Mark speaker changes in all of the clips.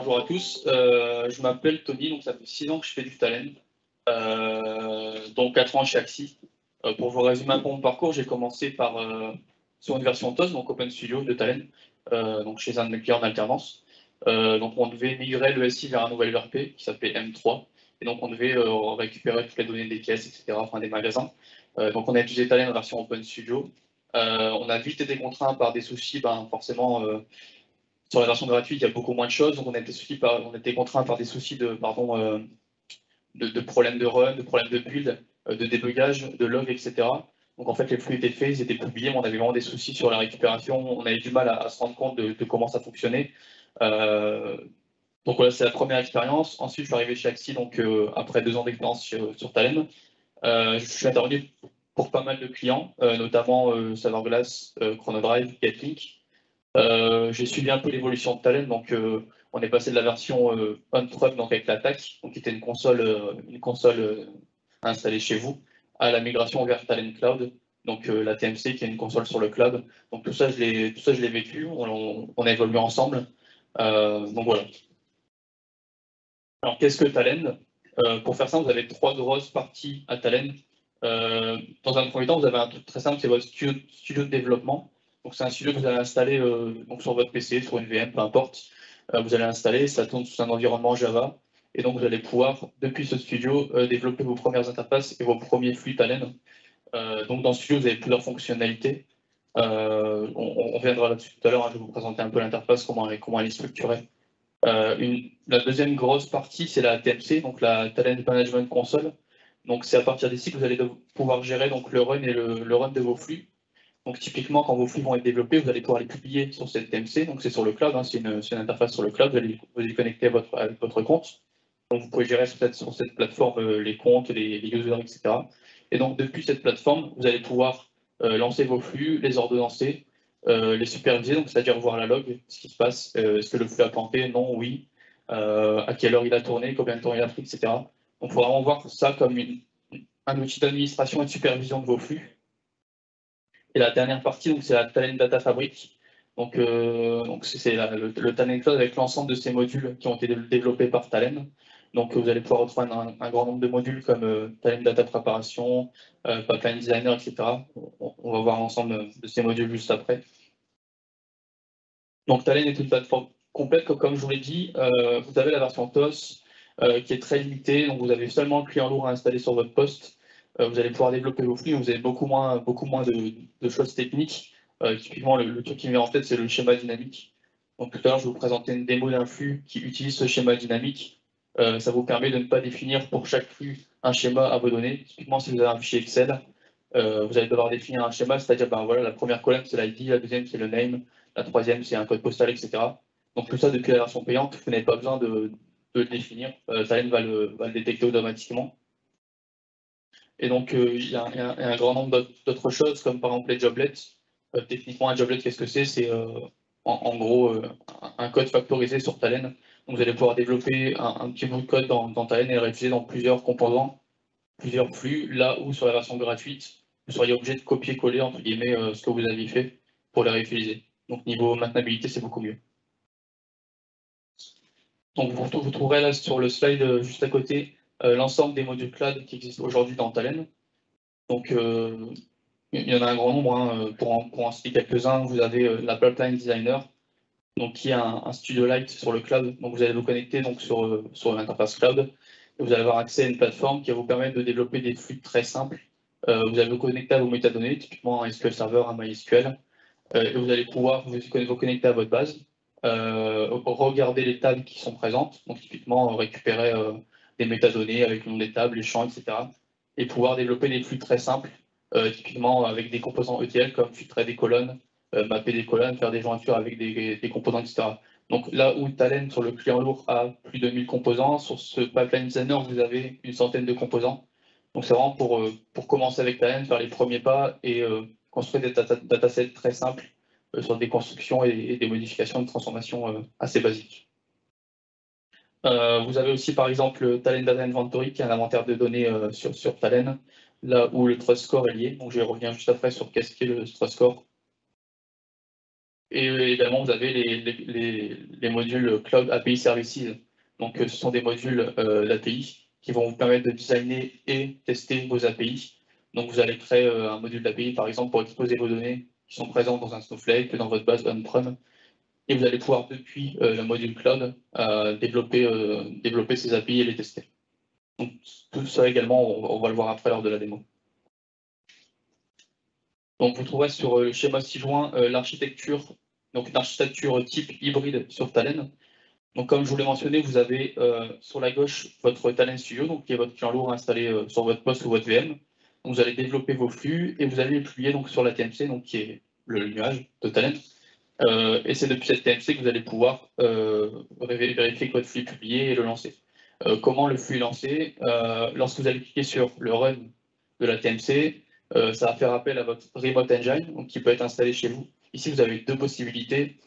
Speaker 1: Bonjour à tous, je m'appelle Tony, donc ça fait 6 ans que je fais du talent, donc 4 ans chez Axie. Pour vous résumer un peu mon parcours, j'ai commencé sur une version TOS, donc Open Studio de talent, donc chez un de mes clients en alternance. Donc on devait migrer le SI vers un nouvel ERP qui s'appelait M3, et donc on devait récupérer toutes les données des caisses, etc., enfin des magasins. Donc on a utilisé talent en version Open Studio. On a vite été contraint par des soucis, forcément. Sur la version gratuite, il y a beaucoup moins de choses, donc on a été contraint par des soucis de problèmes de run, de problèmes de build, de débugage, de log, etc. Donc en fait, les flux étaient faits, ils étaient publiés, mais on avait vraiment des soucis sur la récupération, on avait du mal à se rendre compte de comment ça fonctionnait. Donc voilà, c'est la première expérience. Ensuite, je suis arrivé chez Axie, donc après 2 ans d'expérience sur Talend. Je suis intervenu pour pas mal de clients, notamment Saverglass, Chronodrive, Getlink. J'ai suivi un peu l'évolution de Talend, donc on est passé de la version on-prem, donc avec l'attaque, donc qui était une console installée chez vous, à la migration vers Talend Cloud, donc la TMC qui est une console sur le cloud. Donc tout ça je l'ai vécu, on a évolué ensemble. Donc voilà. Alors qu'est-ce que Talend? Pour faire ça, vous avez 3 grosses parties à Talend. Dans un premier temps, vous avez un truc très simple, c'est votre studio de développement. Donc c'est un studio que vous allez installer donc sur votre PC, sur une VM, peu importe. Vous allez l'installer, ça tourne sous un environnement Java. Et donc vous allez pouvoir, depuis ce studio, développer vos premières interfaces et vos premiers flux Talend. Donc dans ce studio, vous avez plusieurs fonctionnalités. On reviendra là-dessus tout à l'heure, hein, je vais vous présenter un peu l'interface, comment elle est structurée. La deuxième grosse partie, c'est la TMC, donc la Talent Management Console. Donc c'est à partir d'ici que vous allez pouvoir gérer donc, le run et le run de vos flux. Donc typiquement, quand vos flux vont être développés, vous allez pouvoir les publier sur cette TMC. Donc c'est sur le cloud, hein, c'est une interface sur le cloud, vous allez vous y connecter avec votre compte. Donc vous pouvez gérer sur cette plateforme les comptes, les users, etc. Et donc depuis cette plateforme, vous allez pouvoir lancer vos flux, les ordonnancer, les superviser, donc c'est-à-dire voir la log, ce qui se passe, est-ce que le flux a planté, non, oui, à quelle heure il a tourné, combien de temps il a pris, etc. Donc il faut vraiment voir ça comme un outil d'administration et de supervision de vos flux. Et la dernière partie, donc c'est la Talent Data Fabric. Donc c'est le Talent Cloud avec l'ensemble de ces modules qui ont été développés par Talent. Donc vous allez pouvoir retrouver un grand nombre de modules comme Talent Data Préparation, Pipeline Designer, etc. On va voir l'ensemble de ces modules juste après. Donc Talend est une plateforme complète, comme je vous l'ai dit. Vous avez la version TOS qui est très limitée, donc vous avez seulement le client lourd à installer sur votre poste. Vous allez pouvoir développer vos flux, vous avez beaucoup moins de choses techniques. Typiquement, le truc qui me vient en tête, c'est le schéma dynamique. Donc tout à l'heure, je vais vous présenter une démo d'un flux qui utilise ce schéma dynamique. Ça vous permet de ne pas définir pour chaque flux un schéma à vos données. Typiquement, si vous avez un fichier Excel, vous allez devoir définir un schéma, c'est-à-dire voilà, la première colonne, c'est l'ID, la deuxième, c'est le name, la troisième, c'est un code postal, etc. Donc tout ça, depuis la version payante, vous n'avez pas besoin de le définir. Talend va le détecter automatiquement. Et donc, il y a un grand nombre d'autres choses, comme par exemple les joblets. Techniquement, un joblet, qu'est-ce que c'est? C'est en gros un code factorisé sur Talend. Donc, vous allez pouvoir développer un petit bout de code dans Talend et le réutiliser dans plusieurs composants, plusieurs flux, là où sur la version gratuite, vous seriez obligé de copier-coller, entre guillemets, ce que vous aviez fait pour les réutiliser. Donc, niveau maintenabilité, c'est beaucoup mieux. Donc, vous trouverez là sur le slide juste à côté l'ensemble des modules cloud qui existent aujourd'hui dans Talend. Donc, il y en a un grand nombre. Hein, pour en citer quelques-uns, vous avez la Pipeline Designer, donc, qui est un studio light sur le cloud. Donc, vous allez vous connecter donc, sur l'interface cloud. Et vous allez avoir accès à une plateforme qui va vous permettre de développer des flux très simples. Vous allez vous connecter à vos métadonnées, typiquement un SQL Server, un MySQL. Et vous allez pouvoir vous connecter à votre base, regarder les tables qui sont présentes, donc typiquement récupérer des métadonnées avec le nom des tables, les champs, etc. Et pouvoir développer des flux très simples, typiquement avec des composants ETL comme filtrer des colonnes, mapper des colonnes, faire des jointures avec des composants, etc. Donc là où Talend sur le client lourd a plus de 1000 composants, sur ce pipeline designer vous avez une centaine de composants. Donc c'est vraiment pour commencer avec Talend, faire les premiers pas et construire des datasets très simples sur des constructions et des modifications de transformation assez basiques. Vous avez aussi par exemple Talend Data Inventory qui est un inventaire de données sur Talend, là où le Trust Score est lié. Donc je vais revenir juste après sur qu'est-ce qu'est le Trust Score. Et également, vous avez les modules Cloud API Services. Donc, ce sont des modules d'API qui vont vous permettre de designer et tester vos API. Donc, vous allez créer un module d'API, par exemple, pour exposer vos données qui sont présentes dans un Snowflake, dans votre base on-prem. Et vous allez pouvoir, depuis le module Cloud, développer ces API et les tester. Donc, tout ça également, on va le voir après lors de la démo. Donc, vous trouverez sur le schéma ci-joint l'architecture, donc une architecture type hybride sur Talend. Donc, comme je vous l'ai mentionné, vous avez sur la gauche votre Talend Studio, donc qui est votre client lourd installé sur votre poste ou votre VM. Donc, vous allez développer vos flux et vous allez les publier donc, sur la TMC, donc qui est le nuage de Talend. Et c'est depuis cette TMC que vous allez pouvoir vérifier que votre flux est publié et le lancer. Comment le flux est lancé? Lorsque vous allez cliquer sur le run de la TMC, ça va faire appel à votre Remote Engine, donc qui peut être installé chez vous. Ici, vous avez deux possibilités.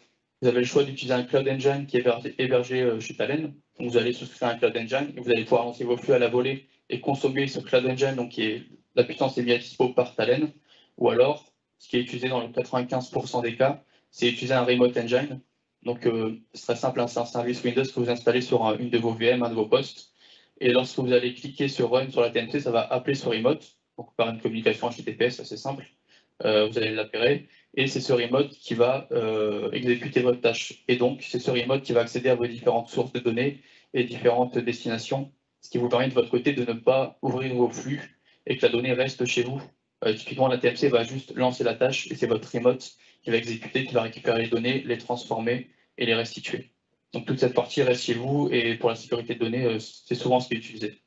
Speaker 1: Vous avez le choix d'utiliser un Cloud Engine qui est hébergé chez Talend. Donc, vous allez souscrire un Cloud Engine et vous allez pouvoir lancer vos flux à la volée et consommer ce Cloud Engine, donc qui est la puissance est mise à dispo par Talend. Ou alors, ce qui est utilisé dans le 95% des cas, c'est utiliser un Remote Engine. Donc, ce serait simple, hein, c'est un service Windows que vous installez sur une de vos VM, un de vos postes. Et lorsque vous allez cliquer sur Run sur la TMC, ça va appeler ce remote, donc par une communication HTTPS assez simple. Vous allez l'appairer. Et c'est ce remote qui va exécuter votre tâche. Et donc, c'est ce remote qui va accéder à vos différentes sources de données et différentes destinations, ce qui vous permet de votre côté de ne pas ouvrir vos flux et que la donnée reste chez vous. Typiquement, la TMC va juste lancer la tâche et c'est votre remote qui va exécuter, qui va récupérer les données, les transformer et les restituer. Donc toute cette partie reste chez vous et pour la sécurité de données, c'est souvent ce qui est utilisé.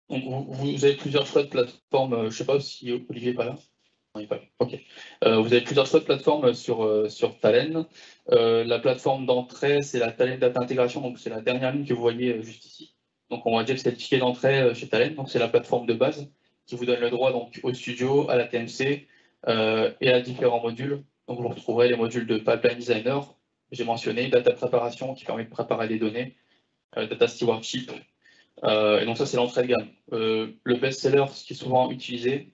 Speaker 1: Donc vous avez plusieurs choix de plateformes, je ne sais pas si Olivier n'est pas là. Non, il n'est pas là. Ok. Vous avez plusieurs choix de plateformes sur Talend. La plateforme d'entrée, c'est la Talend Data Integration, donc c'est la dernière ligne que vous voyez juste ici. Donc on va dire que c'est le ticket d'entrée chez Talend, donc c'est la plateforme de base qui vous donne le droit donc, au studio, à la TMC et à différents modules. Donc vous retrouverez les modules de Pipeline Designer, j'ai mentionné, Data Préparation qui permet de préparer des données, Data Stewardship. Et donc ça c'est l'entrée de gamme. Le best-seller, ce qui est souvent utilisé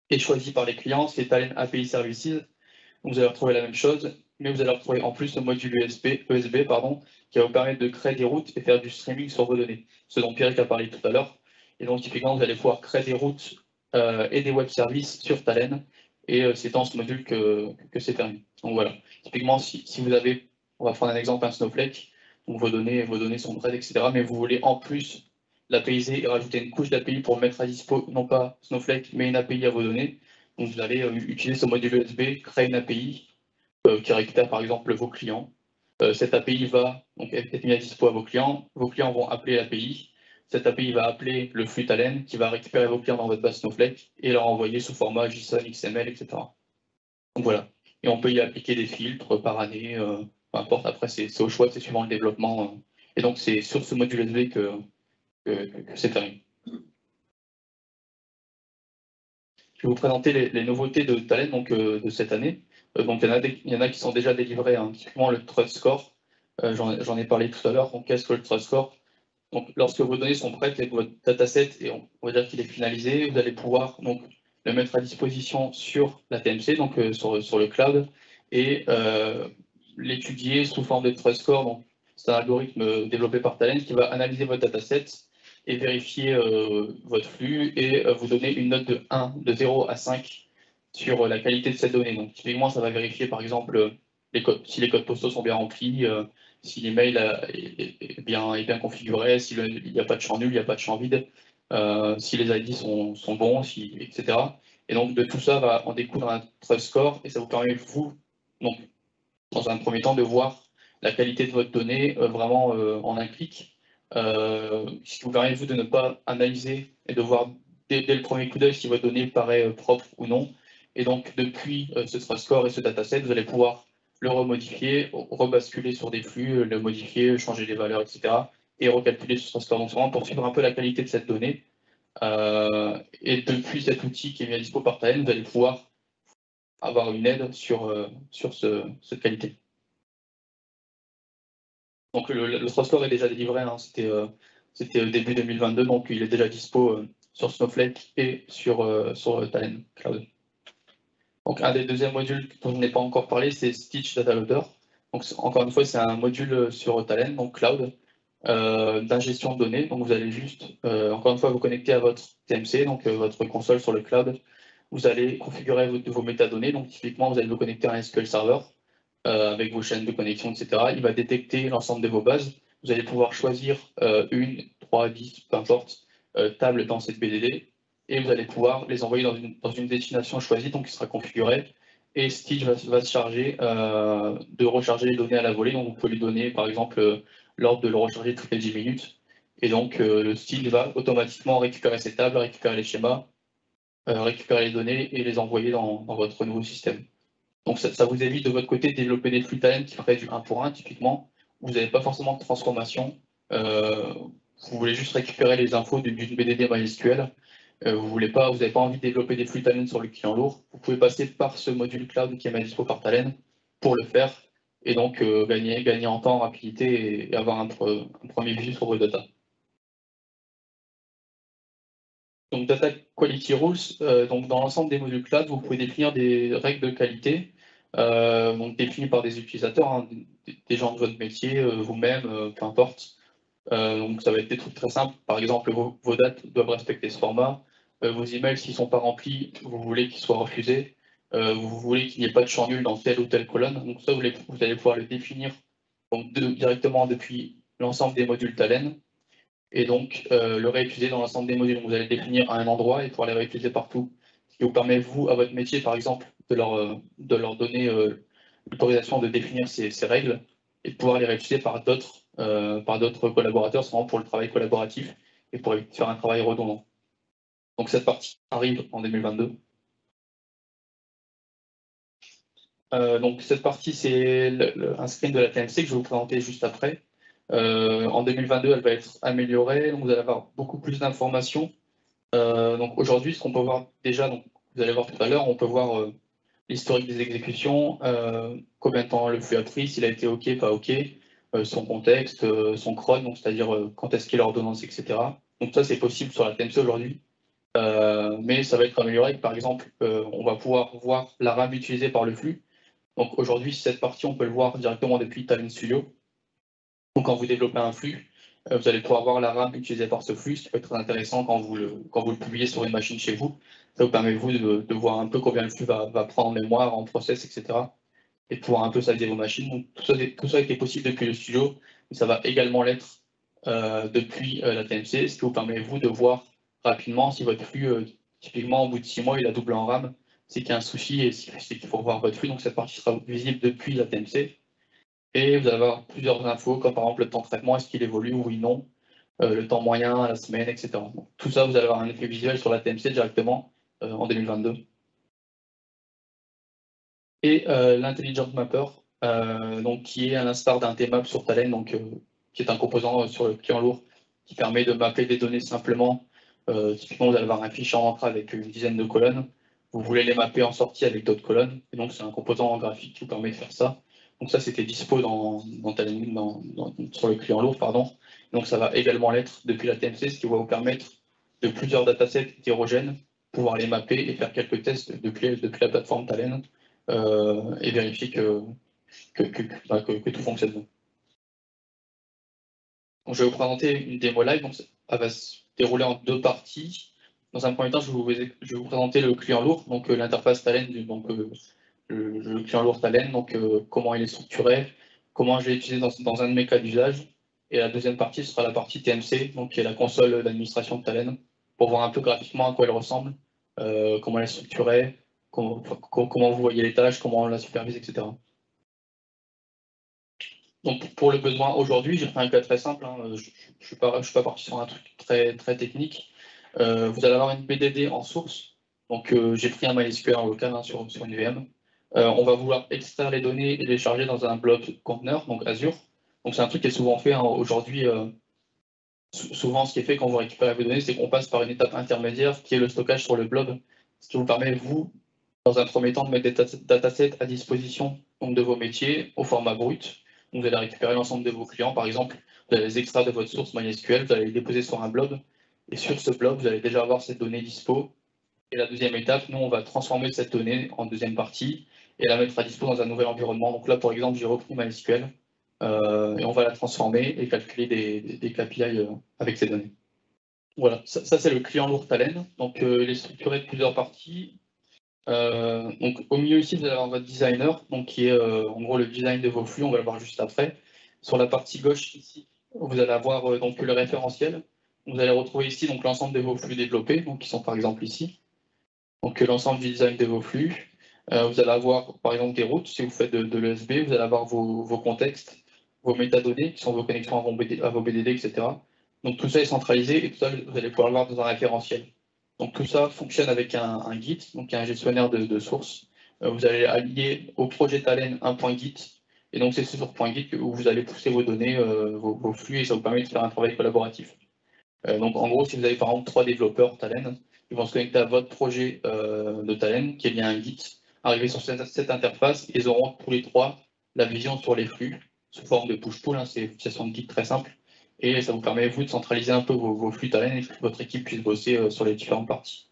Speaker 1: et choisi par les clients, c'est Talend API Services. Donc, vous allez retrouver la même chose, mais vous allez retrouver en plus le module USB qui va vous permettre de créer des routes et faire du streaming sur vos données, ce dont Pierre a parlé tout à l'heure. Et donc, typiquement, vous allez pouvoir créer des routes et des web services sur Talend, et c'est dans ce module que c'est permis. Donc voilà, typiquement, si vous avez, on va prendre un exemple, un Snowflake, donc vos données sont prêtes, etc., mais vous voulez en plus l'APIser et rajouter une couche d'API pour mettre à dispo, non pas Snowflake, mais une API à vos données. Donc vous allez utiliser ce module USB, créer une API qui récupère par exemple vos clients. Cette API va donc être mise à dispo à vos clients vont appeler l'API. Cette API va appeler le flux Talend qui va récupérer vos clients dans votre base Snowflake et leur envoyer sous format JSON, XML, etc. Donc voilà. Et on peut y appliquer des filtres par année, peu importe, après c'est au choix, c'est suivant le développement. Et donc c'est sur ce module USB que c'est terminé. Je vais vous présenter les nouveautés de Talend donc, de cette année. Donc, il y en a qui sont déjà délivrés, hein. Typiquement le Trust Score. J'en ai parlé tout à l'heure. Donc, qu'est-ce que le Trust Score? Donc, lorsque vos données sont prêtes et que votre dataset, et on va dire qu'il est finalisé, vous allez pouvoir donc, le mettre à disposition sur la TMC, donc sur le cloud, et l'étudier sous forme de Trust Score. Donc, c'est un algorithme développé par Talend qui va analyser votre dataset et vérifier votre flux et vous donner une note de 1, de 0 à 5 sur la qualité de cette donnée. Donc, typiquement, ça va vérifier, par exemple, si les codes postaux sont bien remplis, si l'email est bien configuré, s'il n'y a pas de champ nul, il n'y a pas de champ vide, si les ID sont bons, etc. Et donc, de tout ça va en découdre un Trust Score et ça vous permet, vous, donc, dans un premier temps, de voir la qualité de votre donnée vraiment en un clic. Ce qui vous permet, vous, de ne pas analyser et de voir dès le premier coup d'œil si votre donnée paraît propre ou non. Et donc, depuis ce Trust Score et ce dataset, vous allez pouvoir le remodifier, rebasculer sur des flux, le modifier, changer les valeurs, etc. et recalculer ce Trust Score. Donc, c'est vraiment pour suivre un peu la qualité de cette donnée. Et depuis cet outil qui est mis à dispo par Talend, vous allez pouvoir avoir une aide sur cette qualité. Donc le Trust Score est déjà délivré, hein. C'était début 2022, donc il est déjà dispo sur Snowflake et sur Talend Cloud. Donc, un des deuxièmes modules dont je n'ai pas encore parlé, c'est Stitch Data Loader. Donc, encore une fois, c'est un module sur Talend, donc cloud, d'ingestion de données. Donc, vous allez juste, encore une fois, vous connecter à votre TMC, donc votre console sur le cloud. Vous allez configurer vos métadonnées. Donc, typiquement, vous allez vous connecter à un SQL Server avec vos chaînes de connexion, etc. Il va détecter l'ensemble de vos bases. Vous allez pouvoir choisir une, 3, 10, peu importe, table dans cette BDD et vous allez pouvoir les envoyer dans une destination choisie, donc qui sera configurée. Et Stitch va se charger de recharger les données à la volée. Donc vous pouvez lui donner par exemple l'ordre de le recharger toutes les 10 minutes. Et donc le Stitch va automatiquement récupérer ces tables, récupérer les schémas, récupérer les données et les envoyer dans votre nouveau système. Donc ça vous évite de votre côté de développer des flux talent qui feraient du 1 pour 1 typiquement. Vous n'avez pas forcément de transformation. Vous voulez juste récupérer les infos d'une BDD MySQL. Vous n'avez pas envie de développer des flux talent sur le client lourd. Vous pouvez passer par ce module cloud qui est à dispo par Talend pour le faire et donc gagner en temps, en rapidité et avoir un premier vue sur vos data. Donc Data Quality Rules, donc dans l'ensemble des modules cloud, vous pouvez définir des règles de qualité, donc définies par des utilisateurs, hein, des gens de votre métier, vous-même, peu importe. Donc ça va être des trucs très simples. Par exemple, vos dates doivent respecter ce format. Vos emails, s'ils ne sont pas remplis, vous voulez qu'ils soient refusés. Vous voulez qu'il n'y ait pas de champ nul dans telle ou telle colonne. Donc ça, vous allez pouvoir le définir donc, directement depuis l'ensemble des modules Talend et donc le réutiliser dans l'ensemble des modules. Donc, vous allez le définir à un endroit et pouvoir les réutiliser partout. Ce qui vous permet, vous, à votre métier, par exemple, de leur donner l'autorisation de définir ces règles et de pouvoir les réutiliser par d'autres collaborateurs, c'est vraiment pour le travail collaboratif et pour faire un travail redondant. Donc cette partie arrive en 2022. Donc cette partie, c'est un screen de la TMC que je vais vous présenter juste après. En 2022, elle va être améliorée, donc vous allez avoir beaucoup plus d'informations. Donc aujourd'hui, ce qu'on peut voir déjà, donc, vous allez voir tout à l'heure, on peut voir l'historique des exécutions, combien de temps le flux a pris, s'il a été OK, pas OK, son contexte, son cron, donc c'est-à-dire quand est-ce qu'il est l'ordonnance, etc. Donc ça, c'est possible sur la TMC aujourd'hui. Mais ça va être amélioré. Par exemple, on va pouvoir voir la RAM utilisée par le flux. Donc aujourd'hui, cette partie, on peut le voir directement depuis Talend Studio. Donc quand vous développez un flux, vous allez pouvoir voir la RAM utilisée par ce flux, ce qui peut être très intéressant quand vous le publiez sur une machine chez vous. Ça vous permet vous de voir un peu combien le flux va prendre en mémoire, en process, etc. Et de pouvoir un peu saliser vos machines. Donc tout ça a été possible depuis le studio, mais ça va également l'être depuis la TMC, ce qui vous permet vous de voir rapidement si votre flux, typiquement au bout de 6 mois, il a doublé en RAM, c'est qu'il y a un souci et c'est qu'il faut revoir votre flux. Donc cette partie sera visible depuis la TMC. Et vous allez avoir plusieurs infos, comme par exemple le temps de traitement, est-ce qu'il évolue, oui, non, le temps moyen, la semaine, etc. Donc, tout ça, vous allez avoir un effet visuel sur la TMC directement en 2022. Et l'Intelligent Mapper, donc, qui est à l'instar d'un TMAP sur Talend, donc, qui est un composant sur le client lourd qui permet de mapper des données simplement. Typiquement, vous allez avoir un fichier en entrée avec une dizaine de colonnes. Vous voulez les mapper en sortie avec d'autres colonnes. Et donc, c'est un composant graphique qui vous permet de faire ça. Donc ça, c'était dispo sur le client lourd, pardon. Donc ça va également l'être depuis la TMC, ce qui va vous permettre de plusieurs datasets hétérogènes, pouvoir les mapper et faire quelques tests depuis la plateforme Talend et vérifier que tout fonctionne bien. Donc, je vais vous présenter une démo live, donc elle va se dérouler en deux parties. Dans un premier temps, je vais vous présenter le client lourd, donc l'interface Talend, donc le client lourd Talend, donc comment il est structuré, comment je l'ai utilisé dans un de mes cas d'usage. Et la deuxième partie sera la partie TMC, donc qui est la console d'administration de Talend, pour voir un peu graphiquement à quoi elle ressemble, comment elle est structurée, comment vous voyez les tâches, comment on la supervise, etc. Donc pour le besoin aujourd'hui, j'ai pris un cas très simple, hein, je ne suis pas parti sur un truc très, très technique. Vous allez avoir une BDD en source, donc j'ai pris un MySQL en local hein, sur une VM. On va vouloir extraire les données et les charger dans un blob conteneur, donc Azure. Donc c'est un truc qui est souvent fait hein, aujourd'hui. Souvent, ce qui est fait quand vous récupérez vos données, c'est qu'on passe par une étape intermédiaire qui est le stockage sur le blob, ce qui vous permet, vous, dans un premier temps, de mettre des datasets à disposition donc, de vos métiers au format brut. Donc, vous allez récupérer l'ensemble de vos clients, par exemple, vous allez les extraire de votre source MySQL, vous allez les déposer sur un blob, et sur ce blob, vous allez déjà avoir ces données dispo, Et la deuxième étape, nous, on va transformer cette donnée en deuxième partie et la mettre à dispo dans un nouvel environnement. Donc là, par exemple, j'ai repris MySQL et on va la transformer et calculer des KPI avec ces données. Voilà, ça c'est le client lourd Talend. Donc il est structuré de plusieurs parties. Donc au milieu ici, vous allez avoir votre designer, donc qui est en gros le design de vos flux, on va le voir juste après. Sur la partie gauche ici, vous allez avoir donc le référentiel. Vous allez retrouver ici donc l'ensemble de vos flux développés, donc qui sont par exemple ici. Donc l'ensemble du design de vos flux. Vous allez avoir par exemple des routes, si vous faites de l'ESB, vous allez avoir vos contextes, vos métadonnées, qui sont vos connexions à vos BDD, etc. Donc tout ça est centralisé et tout ça, vous allez pouvoir le voir dans un référentiel. Donc tout ça fonctionne avec un Git, donc un gestionnaire de sources. Vous allez allier au projet Talend un point Git, et donc c'est sur point Git où vous allez pousser vos données, vos flux, et ça vous permet de faire un travail collaboratif. Donc en gros, si vous avez par exemple 3 développeurs Talend, ils vont se connecter à votre projet de Talend, qui est lié à un Git, arriver sur cette interface, et ils auront tous les trois la vision sur les flux, sous forme de push-pull, hein, c'est une utilisation de Git très simple, et ça vous permet, vous, de centraliser un peu vos flux Talend et que votre équipe puisse bosser sur les différentes parties.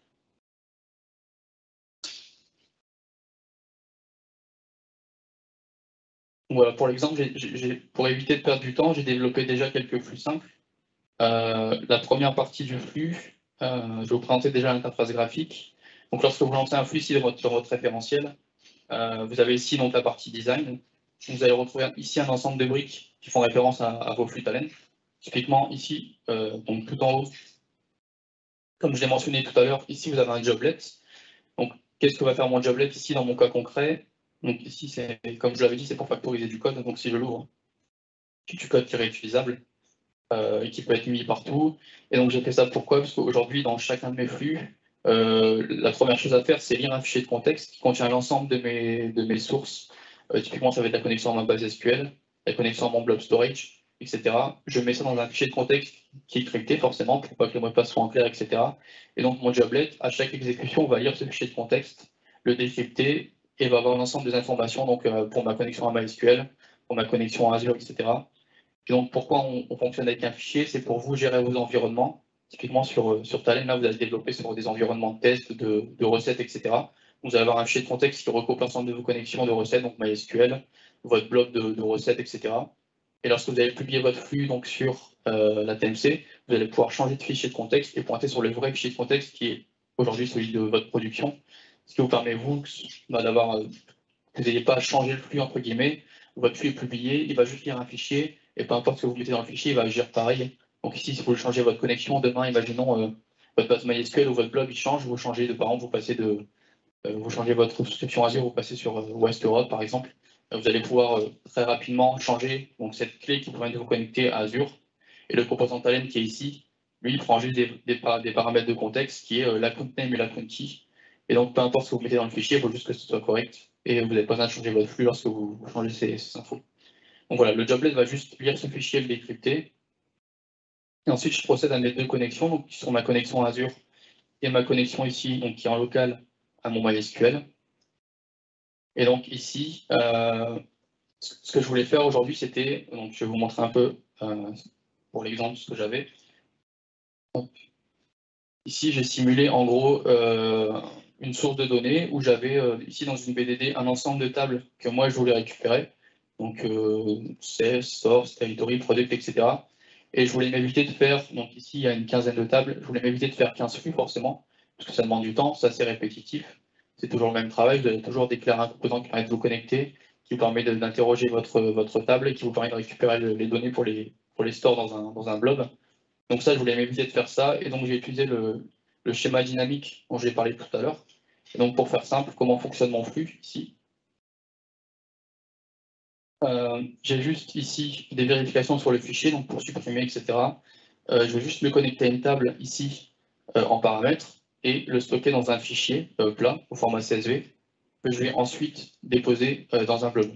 Speaker 1: Voilà, pour l'exemple, pour éviter de perdre du temps, j'ai développé déjà quelques flux simples. La première partie du flux, je vais vous présenter déjà l'interface graphique. Donc lorsque vous lancez un flux ici sur votre référentiel, vous avez ici donc la partie design. Vous allez retrouver ici un ensemble de briques qui font référence à vos flux Talend. Typiquement ici, donc tout en haut, comme je l'ai mentionné tout à l'heure, ici vous avez un joblet. Donc qu'est-ce que va faire mon joblet ici dans mon cas concret? Donc ici, c'est comme je l'avais dit, c'est pour factoriser du code. Donc si je l'ouvre, c'est du code qui est réutilisable et qui peut être mis partout. Et donc j'ai fait ça pourquoi? Parce qu'aujourd'hui, dans chacun de mes flux, la première chose à faire, c'est lire un fichier de contexte qui contient l'ensemble de mes sources. Typiquement, ça va être la connexion à ma base SQL, la connexion à mon blob storage, etc. Je mets ça dans un fichier de contexte qui est crypté forcément pour pas que les mots de passe soient en clair, etc. Et donc mon joblet, à chaque exécution, va lire ce fichier de contexte, le décrypter et va avoir l'ensemble des informations donc, pour ma connexion à MySQL, pour ma connexion à Azure, etc. Et donc, pourquoi on fonctionne avec un fichier? C'est pour vous gérer vos environnements. Typiquement, sur Talend, là, vous allez développer sur des environnements de test, de recettes, etc. Vous allez avoir un fichier de contexte qui regroupe l'ensemble de vos connexions de recettes, donc MySQL, votre bloc de recettes, etc. Et lorsque vous allez publier votre flux donc, sur la TMC, vous allez pouvoir changer de fichier de contexte et pointer sur le vrai fichier de contexte qui est aujourd'hui celui de votre production. Ce qui vous permet, vous, d'avoir que vous n'ayez pas à changer le flux, entre guillemets. Votre flux est publié, il va juste lire un fichier, et peu importe ce que vous mettez dans le fichier, il va agir pareil. Donc ici, si vous changez votre connexion, demain, imaginons, votre base MySQL ou votre blog, il change, vous changez de, par exemple, vous changez votre souscription Azure, vous passez sur West Europe, par exemple. Vous allez pouvoir très rapidement changer donc, cette clé qui permet de vous connecter à Azure. Et le composant Talend qui est ici, lui, il prend juste des paramètres de contexte qui est l'account name et l'account key. Et donc, peu importe ce que vous mettez dans le fichier, il faut juste que ce soit correct. Et vous n'avez pas besoin de changer votre flux lorsque vous changez ces infos. Donc voilà, le joblet va juste lire ce fichier, le décrypter. Et ensuite, je procède à mes deux connexions, donc, qui sont ma connexion Azure et ma connexion ici, donc, qui est en local à mon MySQL. Et donc ici, ce que je voulais faire aujourd'hui, c'était, donc je vais vous montrer un peu pour l'exemple ce que j'avais. Ici, j'ai simulé en gros une source de données où j'avais ici dans une BDD un ensemble de tables que moi je voulais récupérer. Donc CS, source, territory, product, etc. Et je voulais m'éviter de faire, donc ici il y a une quinzaine de tables, je voulais m'éviter de faire 15 flux forcément, parce que ça demande du temps, c'est assez répétitif. C'est toujours le même travail, vous allez toujours déclarer un composant qui permet de vous connecter, qui vous permet d'interroger votre table et qui vous permet de récupérer les données pour les store dans un blob. Donc ça, je voulais m'éviter de faire ça, et donc j'ai utilisé le schéma dynamique dont j'ai parlé tout à l'heure. Et donc pour faire simple, comment fonctionne mon flux ici? J'ai juste ici des vérifications sur le fichier, donc pour supprimer, etc. Je vais juste me connecter à une table ici en paramètres et le stocker dans un fichier plat au format CSV que je vais ensuite déposer dans un blob.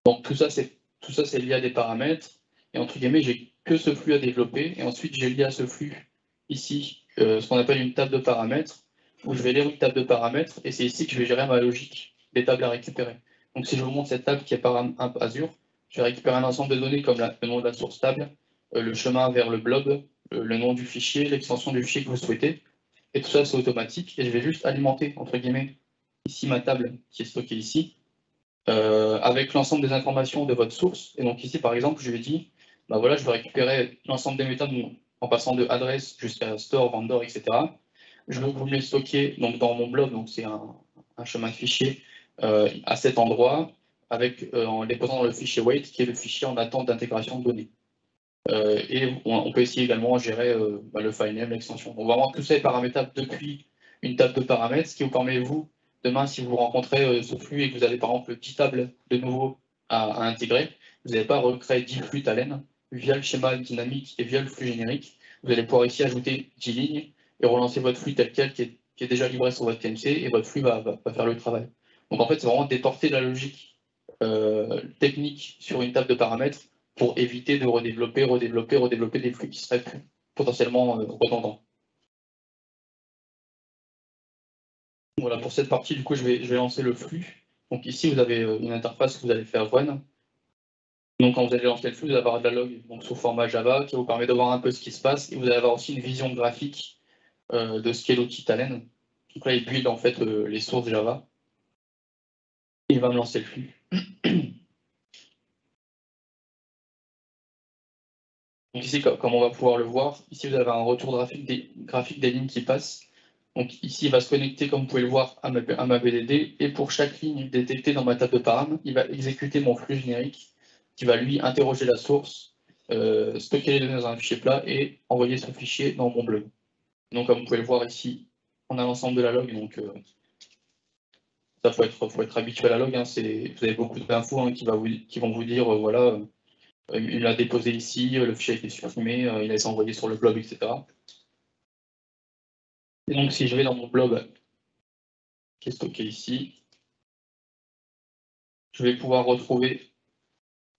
Speaker 1: Donc tout ça, c'est lié à des paramètres. Et entre guillemets, j'ai que ce flux à développer. Et ensuite, j'ai lié à ce flux ici ce qu'on appelle une table de paramètres, où je vais lire une table de paramètres. Et c'est ici que je vais gérer ma logique des tables à récupérer. Donc si je vous montre cette table qui est par Azure, je vais récupérer un ensemble de données comme le nom de la source table, le chemin vers le blob, le nom du fichier, l'extension du fichier que vous souhaitez. Et tout ça, c'est automatique. Et je vais juste alimenter, entre guillemets, ici ma table qui est stockée ici, avec l'ensemble des informations de votre source. Et donc ici, par exemple, je lui ai dit, bah voilà, je vais récupérer l'ensemble des méthodes en passant de adresse jusqu'à store, vendor, etc. Je veux que vous me les stockiez donc, dans mon blob, donc c'est un chemin de fichier à cet endroit, en le déposant dans le fichier wait, qui est le fichier en attente d'intégration de données. Et on peut essayer également gérer le file name, l'extension. Donc vraiment tout ça est paramétrable depuis une table de paramètres, ce qui vous permet, vous, demain, si vous rencontrez ce flux et que vous avez par exemple 10 tables de nouveau à intégrer, vous n'allez pas recréer 10 flux Talend via le schéma dynamique et via le flux générique. Vous allez pouvoir ici ajouter 10 lignes et relancer votre flux tel quel qui est déjà livré sur votre TMC et votre flux va faire le travail. Donc en fait, c'est vraiment déporter la logique technique sur une table de paramètres pour éviter de redévelopper des flux qui seraient potentiellement redondants. Voilà, pour cette partie, du coup, je vais lancer le flux. Donc ici, vous avez une interface que vous allez faire run. Donc quand vous allez lancer le flux, vous allez avoir de la log donc, sous format Java qui vous permet de voir un peu ce qui se passe. Et vous allez avoir aussi une vision graphique de ce qu'est l'outil Talend. Donc là, il build en fait les sources Java. Et il va me lancer le flux. Donc ici, comme on va pouvoir le voir, ici vous avez un retour graphique des lignes qui passent. Donc ici, il va se connecter, comme vous pouvez le voir, à ma BDD. Et pour chaque ligne détectée dans ma table de param, il va exécuter mon flux générique qui va lui interroger la source, stocker les données dans un fichier plat et envoyer ce fichier dans mon blog. Donc comme vous pouvez le voir ici, on a l'ensemble de la log. Donc ça, faut être habitué à la log. Hein, vous avez beaucoup d'infos hein, qui vont vous dire, voilà, il l'a déposé ici, le fichier a été supprimé, il a été envoyé sur le blob, etc. Et donc si je vais dans mon blob qui est stocké ici, je vais pouvoir retrouver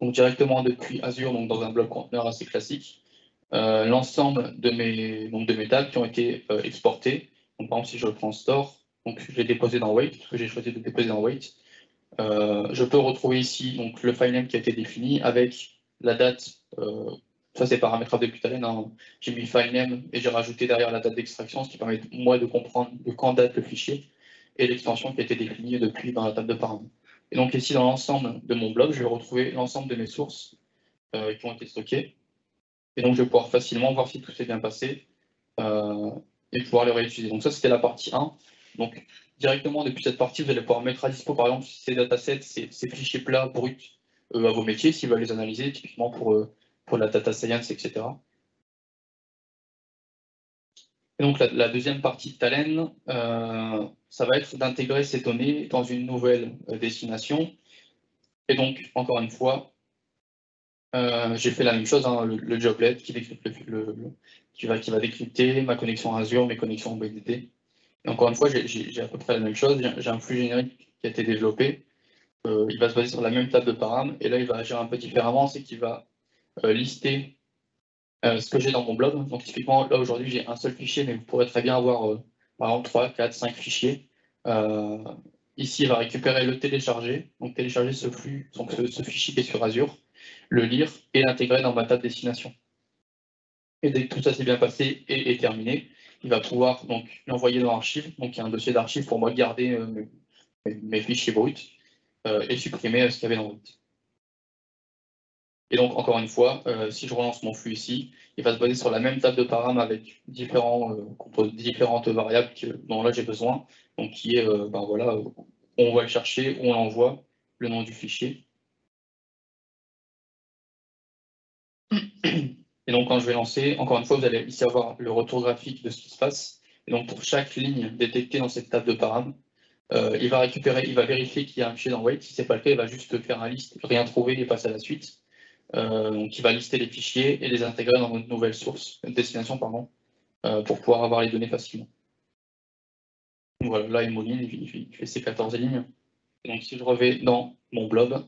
Speaker 1: donc, directement depuis Azure, donc dans un blob conteneur assez classique, l'ensemble de mes tables qui ont été exportées. Donc, par exemple, si je prends Store, donc je l'ai déposé dans Wait, parce que j'ai choisi de déposer dans Wait. Je peux retrouver ici donc, le file name qui a été défini avec la date. Ça, c'est paramétrable depuis Talend. Hein. J'ai mis file name et j'ai rajouté derrière la date d'extraction, ce qui permet moi de comprendre de quand date le fichier et l'extension qui a été définie depuis dans la table de paramètres. Et donc ici, dans l'ensemble de mon blob, je vais retrouver l'ensemble de mes sources qui ont été stockées. Et donc, je vais pouvoir facilement voir si tout s'est bien passé et pouvoir les réutiliser. Donc ça, c'était la partie 1. Donc, directement depuis cette partie, vous allez pouvoir mettre à dispo, par exemple, ces datasets, ces fichiers plats bruts à vos métiers, s'ils veulent les analyser, typiquement pour la data science, etc. Et donc, la deuxième partie de Talend, ça va être d'intégrer ces données dans une nouvelle destination. Et donc, encore une fois, j'ai fait la même chose, hein, le joblet qui décrypte qui va décrypter ma connexion Azure, mes connexions BDD. Et encore une fois, j'ai à peu près la même chose. J'ai un flux générique qui a été développé. Il va se baser sur la même table de param. Et là, il va agir un peu différemment. C'est qu'il va lister ce que j'ai dans mon blob. Donc, typiquement, là, aujourd'hui, j'ai un seul fichier, mais vous pourrez très bien avoir, par exemple, 3, 4, 5 fichiers. Ici, il va récupérer le télécharger. Donc, télécharger ce flux, donc ce fichier qui est sur Azure, le lire et l'intégrer dans ma table destination. Et dès que tout ça s'est bien passé et est terminé, il va pouvoir donc l'envoyer dans l'archive. Donc il y a un dossier d'archive pour moi garder mes fichiers bruts et supprimer ce qu'il y avait dans Root. Et donc encore une fois, si je relance mon flux ici, il va se baser sur la même table de param avec différentes variables dont là j'ai besoin. Donc qui est, ben voilà, on va le chercher, on l'envoie, le nom du fichier. Et donc, quand je vais lancer, encore une fois, vous allez ici avoir le retour graphique de ce qui se passe. Et donc, pour chaque ligne détectée dans cette table de param, il va vérifier qu'il y a un fichier dans Wait. Si ce n'est pas le cas, il va juste faire un liste, rien trouver et passer à la suite. Donc, il va lister les fichiers et les intégrer dans notre nouvelle source, destination, pardon, pour pouvoir avoir les données facilement. Donc, voilà, là, il mouline, il fait ses 14 lignes. Et donc, si je reviens dans mon blob,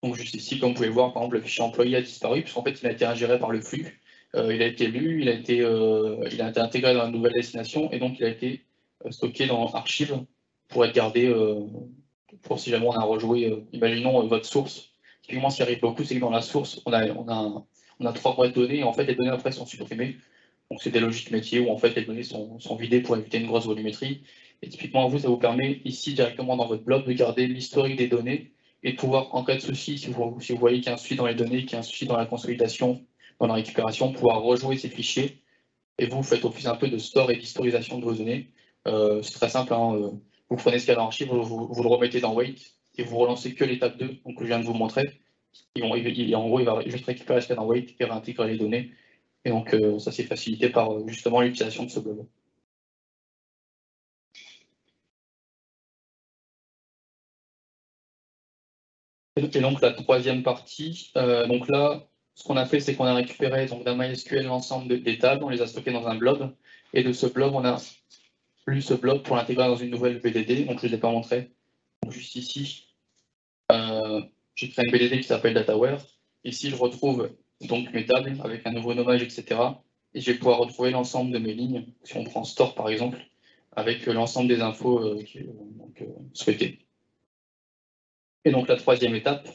Speaker 1: donc juste ici, comme vous pouvez voir, par exemple, le fichier employé a disparu, puisqu'en fait, il a été ingéré par le flux. Il a été lu, il a été intégré dans la nouvelle destination, et donc il a été stocké dans Archive pour être gardé, pour si jamais on a rejoué, imaginons votre source. Typiquement, ce qui arrive beaucoup, c'est que dans la source, on on a 3 boîtes de données, et en fait, les données après sont supprimées. Donc, c'est des logiques métiers où en fait, les données sont vidées pour éviter une grosse volumétrie. Et typiquement, vous, ça vous permet ici, directement dans votre blob, de garder l'historique des données et de pouvoir, en cas de souci, si vous voyez qu'il y a un souci dans les données, qu'il y a un souci dans la consolidation, dans la récupération, pouvoir rejouer ces fichiers. Et vous faites office un peu de store et d'historisation de vos données. C'est très simple, hein, vous prenez ce qu'il y a dans l'archive, vous le remettez dans Wait, et vous relancez que l'étape 2, donc, que je viens de vous montrer. En gros, il va juste récupérer ce qu'il y a dans Wait et réintégrer les données. Et donc, ça, c'est facilité par justement l'utilisation de ce blob. Et donc, la troisième partie, donc là, ce qu'on a fait, c'est qu'on a récupéré d'un MySQL l'ensemble des tables, on les a stockées dans un blob, et de ce blob, on a lu ce blob pour l'intégrer dans une nouvelle BDD, donc je ne l'ai pas montré. Donc, juste ici, j'ai créé une BDD qui s'appelle DataWare. Ici, je retrouve donc mes tables avec un nouveau nommage, etc. Et je vais pouvoir retrouver l'ensemble de mes lignes, si on prend store par exemple, avec l'ensemble des infos souhaitées. Et donc la troisième étape,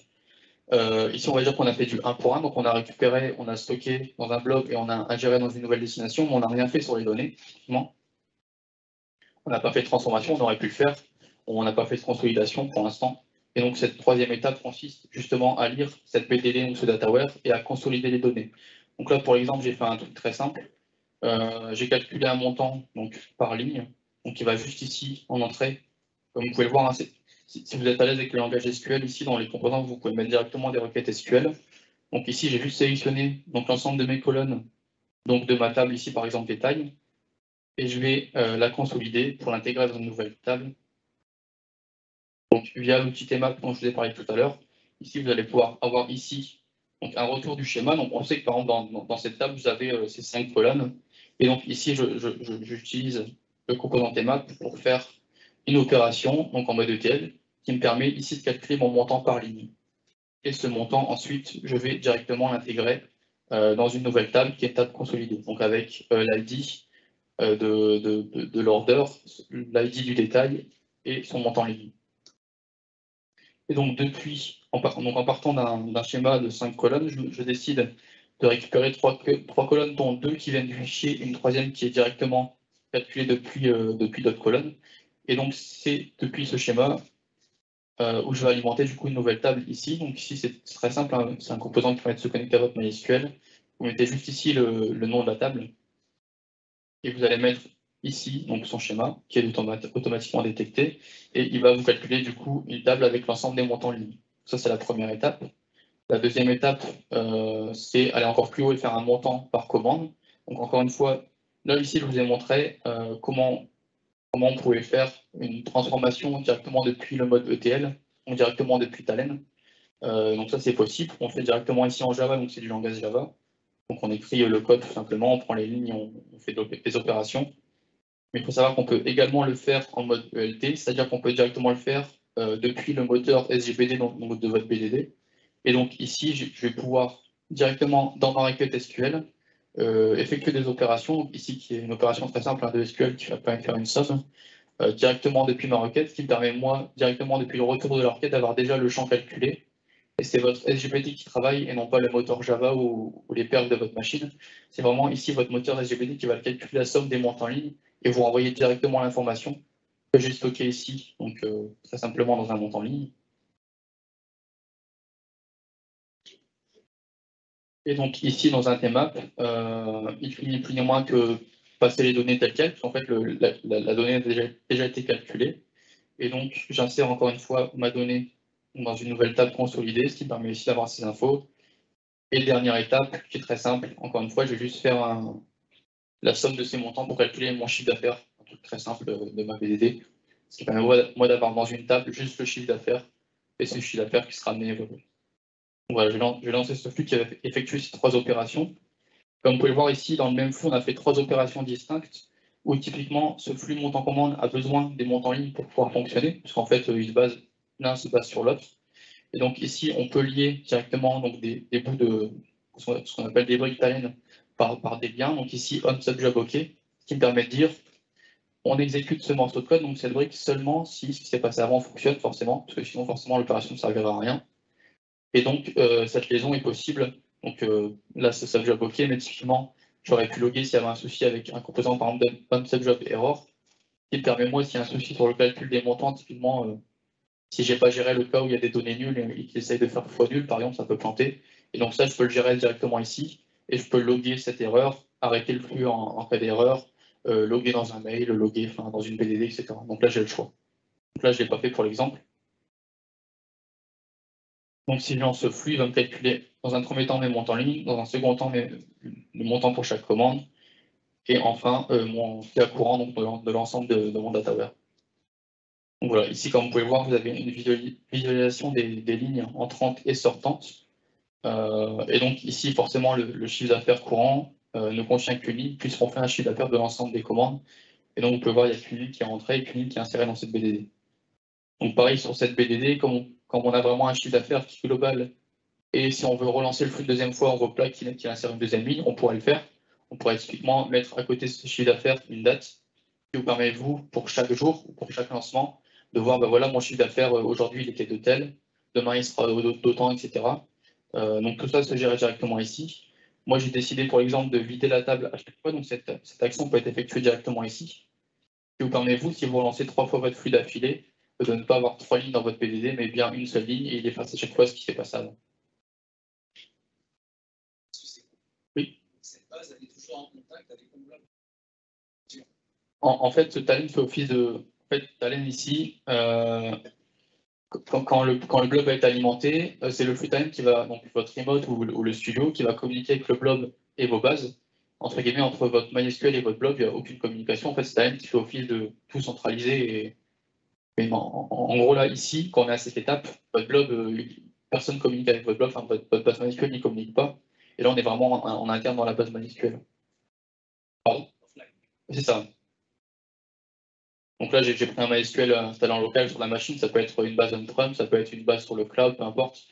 Speaker 1: ici on va dire qu'on a fait du 1 pour 1, donc on a récupéré, on a stocké dans un bloc et on a ingéré dans une nouvelle destination, mais on n'a rien fait sur les données, effectivement. On n'a pas fait de transformation, on aurait pu le faire, on n'a pas fait de consolidation pour l'instant. Et donc cette troisième étape consiste justement à lire cette BDD ou ce DataWare et à consolider les données. Donc là, pour exemple, j'ai fait un truc très simple. J'ai calculé un montant donc, par ligne, donc il va juste ici en entrée. Comme vous pouvez le voir, hein, si vous êtes à l'aise avec le langage SQL, ici dans les composants, vous pouvez mettre directement des requêtes SQL. Donc ici, j'ai juste sélectionné l'ensemble de mes colonnes, donc de ma table ici par exemple détail, et je vais la consolider pour l'intégrer dans une nouvelle table. Donc via l'outil tmap dont je vous ai parlé tout à l'heure, ici vous allez pouvoir avoir ici donc, un retour du schéma. Donc on sait que par exemple dans cette table, vous avez ces 5 colonnes. Et donc ici, j'utilise le composant tmap pour faire une opération, donc en mode ETL, qui me permet ici de calculer mon montant par ligne. Et ce montant, ensuite, je vais directement l'intégrer dans une nouvelle table qui est table consolidée, donc avec l'ID de l'order, l'ID du détail et son montant ligne. Et donc, en partant d'un schéma de 5 colonnes, je décide de récupérer 3 colonnes, dont 2 qui viennent du fichier et une troisième qui est directement calculée depuis d'autres colonnes. Et donc, c'est depuis ce schéma où je vais alimenter du coup une nouvelle table ici. Donc ici, c'est très simple, hein, c'est un composant qui permet de se connecter à votre MySQL. Vous mettez juste ici le nom de la table et vous allez mettre ici donc son schéma qui est automatiquement détecté et il va vous calculer du coup une table avec l'ensemble des montants lignes. Ça, c'est la première étape. La deuxième étape, c'est aller encore plus haut et faire un montant par commande. Donc encore une fois, là ici, je vous ai montré comment on pouvait faire une transformation directement depuis le mode ETL, ou directement depuis Talend. Donc ça, c'est possible. On le fait directement ici en Java, donc c'est du langage Java. Donc on écrit le code tout simplement, on prend les lignes, on fait des opérations. Mais il faut savoir qu'on peut également le faire en mode ELT, c'est-à-dire qu'on peut directement le faire depuis le moteur SGBD de votre BDD. Et donc ici, je vais pouvoir directement dans ma requête SQL effectuer des opérations. Donc, ici, qui est une opération très simple de SQL qui va permettre de faire une somme directement depuis ma requête, ce qui me permet moi, directement depuis le retour de la requête, d'avoir déjà le champ calculé. Et c'est votre SGBD qui travaille et non pas le moteur Java ou les perles de votre machine. C'est vraiment ici votre moteur SGBD qui va calculer la somme des montes en ligne et vous renvoyer directement l'information que j'ai stockée ici, donc très simplement dans un montant en ligne. Et donc ici, dans un tmap, il finit plus ni moins que passer les données telles quelles, parce qu'en fait, la donnée a déjà été calculée. Et donc, j'insère encore une fois ma donnée dans une nouvelle table consolidée, ce qui permet ici d'avoir ces infos. Et dernière étape, qui est très simple, encore une fois, je vais juste faire la somme de ces montants pour calculer mon chiffre d'affaires, un truc très simple de ma BDD, ce qui permet moi d'avoir dans une table juste le chiffre d'affaires et ce chiffre d'affaires qui sera amené à évoluer. Voilà, je vais lancer ce flux qui va effectuer ces 3 opérations. Comme vous pouvez le voir ici, dans le même flux, on a fait 3 opérations distinctes, où typiquement, ce flux montant commande a besoin des montants en ligne pour pouvoir fonctionner, puisqu'en fait, l'un se base sur l'autre. Et donc ici, on peut lier directement donc, des bouts de ce qu'on appelle des briques Talend par des liens. Donc ici, onSubJob OK, qui me permet de dire on exécute ce morceau de code, donc cette brique seulement si ce qui s'est passé avant fonctionne forcément, parce que sinon forcément l'opération ne servira à rien. Et donc cette liaison est possible Donc là, c'est subjob OK, mais typiquement, j'aurais pu loguer s'il y avait un souci avec un composant, par exemple, subjob error, qui permet moi, s'il y a un souci sur le calcul des montants, typiquement, si j'ai pas géré le cas où il y a des données nulles et qu'il essaye de faire fois nul, par exemple, ça peut planter. Et donc ça, je peux le gérer directement ici, et je peux loguer cette erreur, arrêter le flux en cas d'erreur, loguer dans un mail, loguer dans une BDD, etc. Donc là, j'ai le choix. Donc là, je ne l'ai pas fait pour l'exemple. Donc si je lance ce flux, il va me calculer dans un premier temps mes montants en ligne, dans un second temps le montant pour chaque commande, et enfin mon flux courant donc, de l'ensemble de mon dataware. Donc voilà, ici comme vous pouvez voir, vous avez une visualisation des lignes entrantes et sortantes. Et donc ici, forcément, le chiffre d'affaires courant ne contient qu'une ligne, puisqu'on fait un chiffre d'affaires de l'ensemble des commandes. Et donc vous pouvez voir, il n'y a qu'une ligne qui est rentrée et qu'une ligne qui est insérée dans cette BDD. Donc pareil sur cette BDD, comme on a vraiment un chiffre d'affaires qui est global, et si on veut relancer le flux une deuxième fois, on voit qu'il insère une deuxième ligne, on pourrait le faire. On pourrait typiquement mettre à côté de ce chiffre d'affaires une date qui vous permet, vous, pour chaque jour ou pour chaque lancement, de voir, ben voilà, mon chiffre d'affaires aujourd'hui, il était de tel, demain, il sera d'autant, etc. Donc tout ça se gère directement ici. Moi, j'ai décidé, pour exemple, de vider la table à chaque fois, donc cette action peut être effectuée directement ici. Ce qui vous permet, vous, si vous relancez 3 fois votre flux d'affilée, de ne pas avoir 3 lignes dans votre PDD, mais bien une seule ligne, et il efface à chaque fois ce qui s'est passé avant. Oui.
Speaker 2: Cette base, elle est toujours en contact avec le blob.
Speaker 1: En fait, ce Talend fait office de. En fait, Talend ici, quand le blob va être alimenté, c'est le flux Talend qui va, donc votre remote ou le studio, qui va communiquer avec le blob et vos bases. Entre guillemets, entre votre MySQL et votre blob, il n'y a aucune communication. En fait, c'est Talend qui fait office de tout centraliser. Et en gros, là, ici, quand on est à cette étape, votre blob, personne ne communique avec votre blob, enfin, votre base MySQL n'y communique pas. Et là, on est vraiment en interne dans la base MySQL. Pardon? C'est ça. Donc là, j'ai pris un MySQL installé en local sur la machine. Ça peut être une base on-prem, ça peut être une base sur le cloud, peu importe.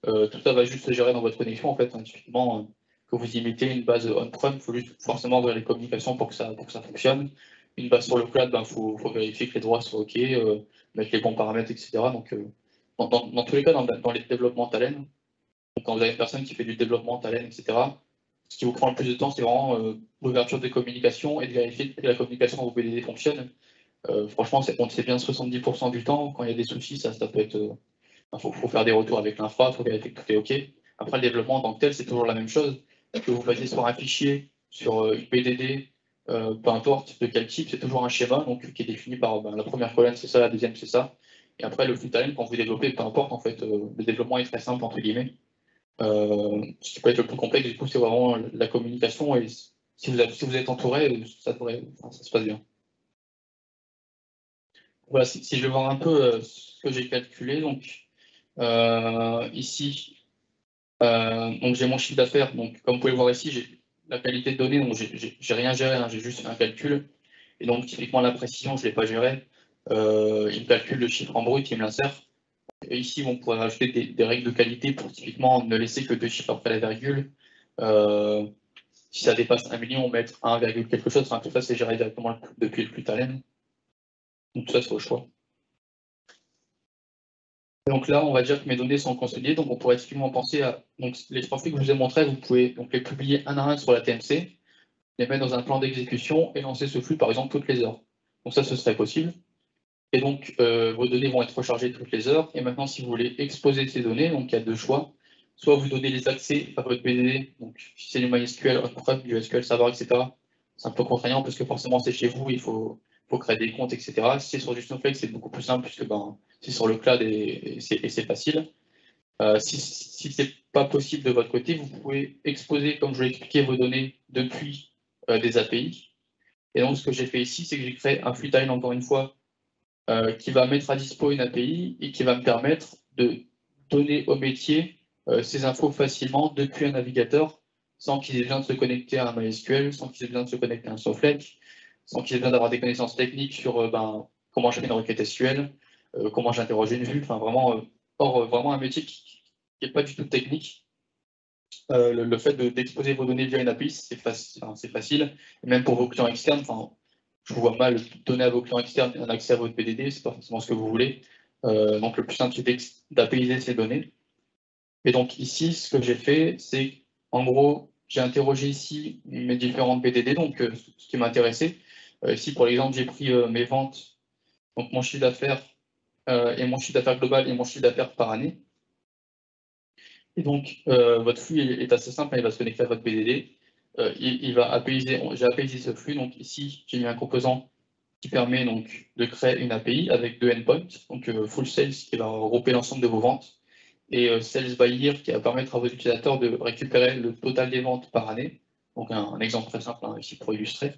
Speaker 1: Tout ça va juste se gérer dans votre connexion, en fait. Typiquement, que vous imitez une base on-prem, il faut juste forcément ouvrir les communications pour que ça fonctionne. Une base sur le cloud, faut vérifier que les droits sont OK, mettre les bons paramètres, etc. Donc, dans tous les cas, dans les développements Talend, donc quand vous avez une personne qui fait du développement Talend, etc., ce qui vous prend le plus de temps, c'est vraiment l'ouverture des communications et de vérifier que la communication dans vos BDD fonctionne. Franchement, on sait bien 70% du temps. Quand il y a des soucis, ça peut être. Faut faire des retours avec l'infra, il faut vérifier que tout est OK. Après, le développement en tant que tel, c'est toujours la même chose. Que vous fassiez sur un fichier, sur une BDD, peu importe de quel type, c'est toujours un schéma donc, qui est défini par la première colonne, c'est ça, la deuxième, c'est ça. Et après, le flux Talend, quand vous développez, peu importe, en fait, le développement est très simple, entre guillemets. Ce qui peut être le plus complexe, du coup, c'est vraiment la communication. Et si vous êtes entouré, ça se passe bien. Voilà, si je vais voir un peu ce que j'ai calculé, donc ici, donc j'ai mon chiffre d'affaires. Donc comme vous pouvez voir ici, j'ai la qualité de données, donc j'ai rien géré, hein, j'ai juste un calcul. Et donc typiquement la précision, je ne l'ai pas géré. Il me calcule le chiffre en brut, il me l'insère. Et ici, on pourrait rajouter des règles de qualité pour typiquement ne laisser que 2 chiffres après la virgule. Si ça dépasse 1 million, mettre 1, quelque chose. Enfin, tout ça, c'est géré directement depuis le flux Talend. Donc tout ça, c'est au choix. Donc là, on va dire que mes données sont consolidées, donc on pourrait typiquement penser à donc, les 3 flux que je vous ai montrés, vous pouvez donc les publier un à un sur la TMC, les mettre dans un plan d'exécution et lancer ce flux par exemple toutes les heures. Donc ça, ce serait possible. Et donc vos données vont être rechargées toutes les heures. Et maintenant, si vous voulez exposer ces données, donc il y a 2 choix. Soit vous donnez les accès à votre BDD, donc si c'est du MySQL, on-prem, du SQL Server, etc. C'est un peu contraignant parce que forcément c'est chez vous, il faut créer des comptes, etc. Si c'est sur du Snowflake, c'est beaucoup plus simple puisque c'est sur le cloud et c'est facile. Si ce n'est pas possible de votre côté, vous pouvez exposer, comme je l'ai expliqué, vos données depuis des API. Et donc, ce que j'ai fait ici, c'est que j'ai créé un flux Talend, encore une fois, qui va mettre à dispo une API et qui va me permettre de donner au métier ces infos facilement depuis un navigateur, sans qu'ils aient besoin de se connecter à un MySQL, sans qu'ils aient besoin de se connecter à un Snowflake, sans qu'ils aient besoin d'avoir des connaissances techniques sur comment je fais une requête SQL, comment j'interroge une vue, enfin vraiment, vraiment un métier qui n'est pas du tout technique. Le fait d'exposer vos données via une API, c'est facile. Et même pour vos clients externes, je vous vois mal donner à vos clients externes un accès à votre PDD, c'est pas forcément ce que vous voulez. Donc le plus simple, c'est d'APIser ces données. Et donc ici, ce que j'ai fait, c'est En gros, j'ai interrogé ici mes différentes BDD, donc ce qui m'intéressait. Ici, pour l'exemple, j'ai pris mes ventes, donc mon chiffre d'affaires et mon chiffre d'affaires global et mon chiffre d'affaires par année. Et donc, votre flux est assez simple, il va se connecter à votre BDD. Il va apaiser, j'ai apaisé ce flux. Donc ici, j'ai mis un composant qui permet donc de créer une API avec deux endpoints, donc full sales qui va regrouper l'ensemble de vos ventes et sales by year qui va permettre à vos utilisateurs de récupérer le total des ventes par année. Donc un exemple très simple ici pour illustrer.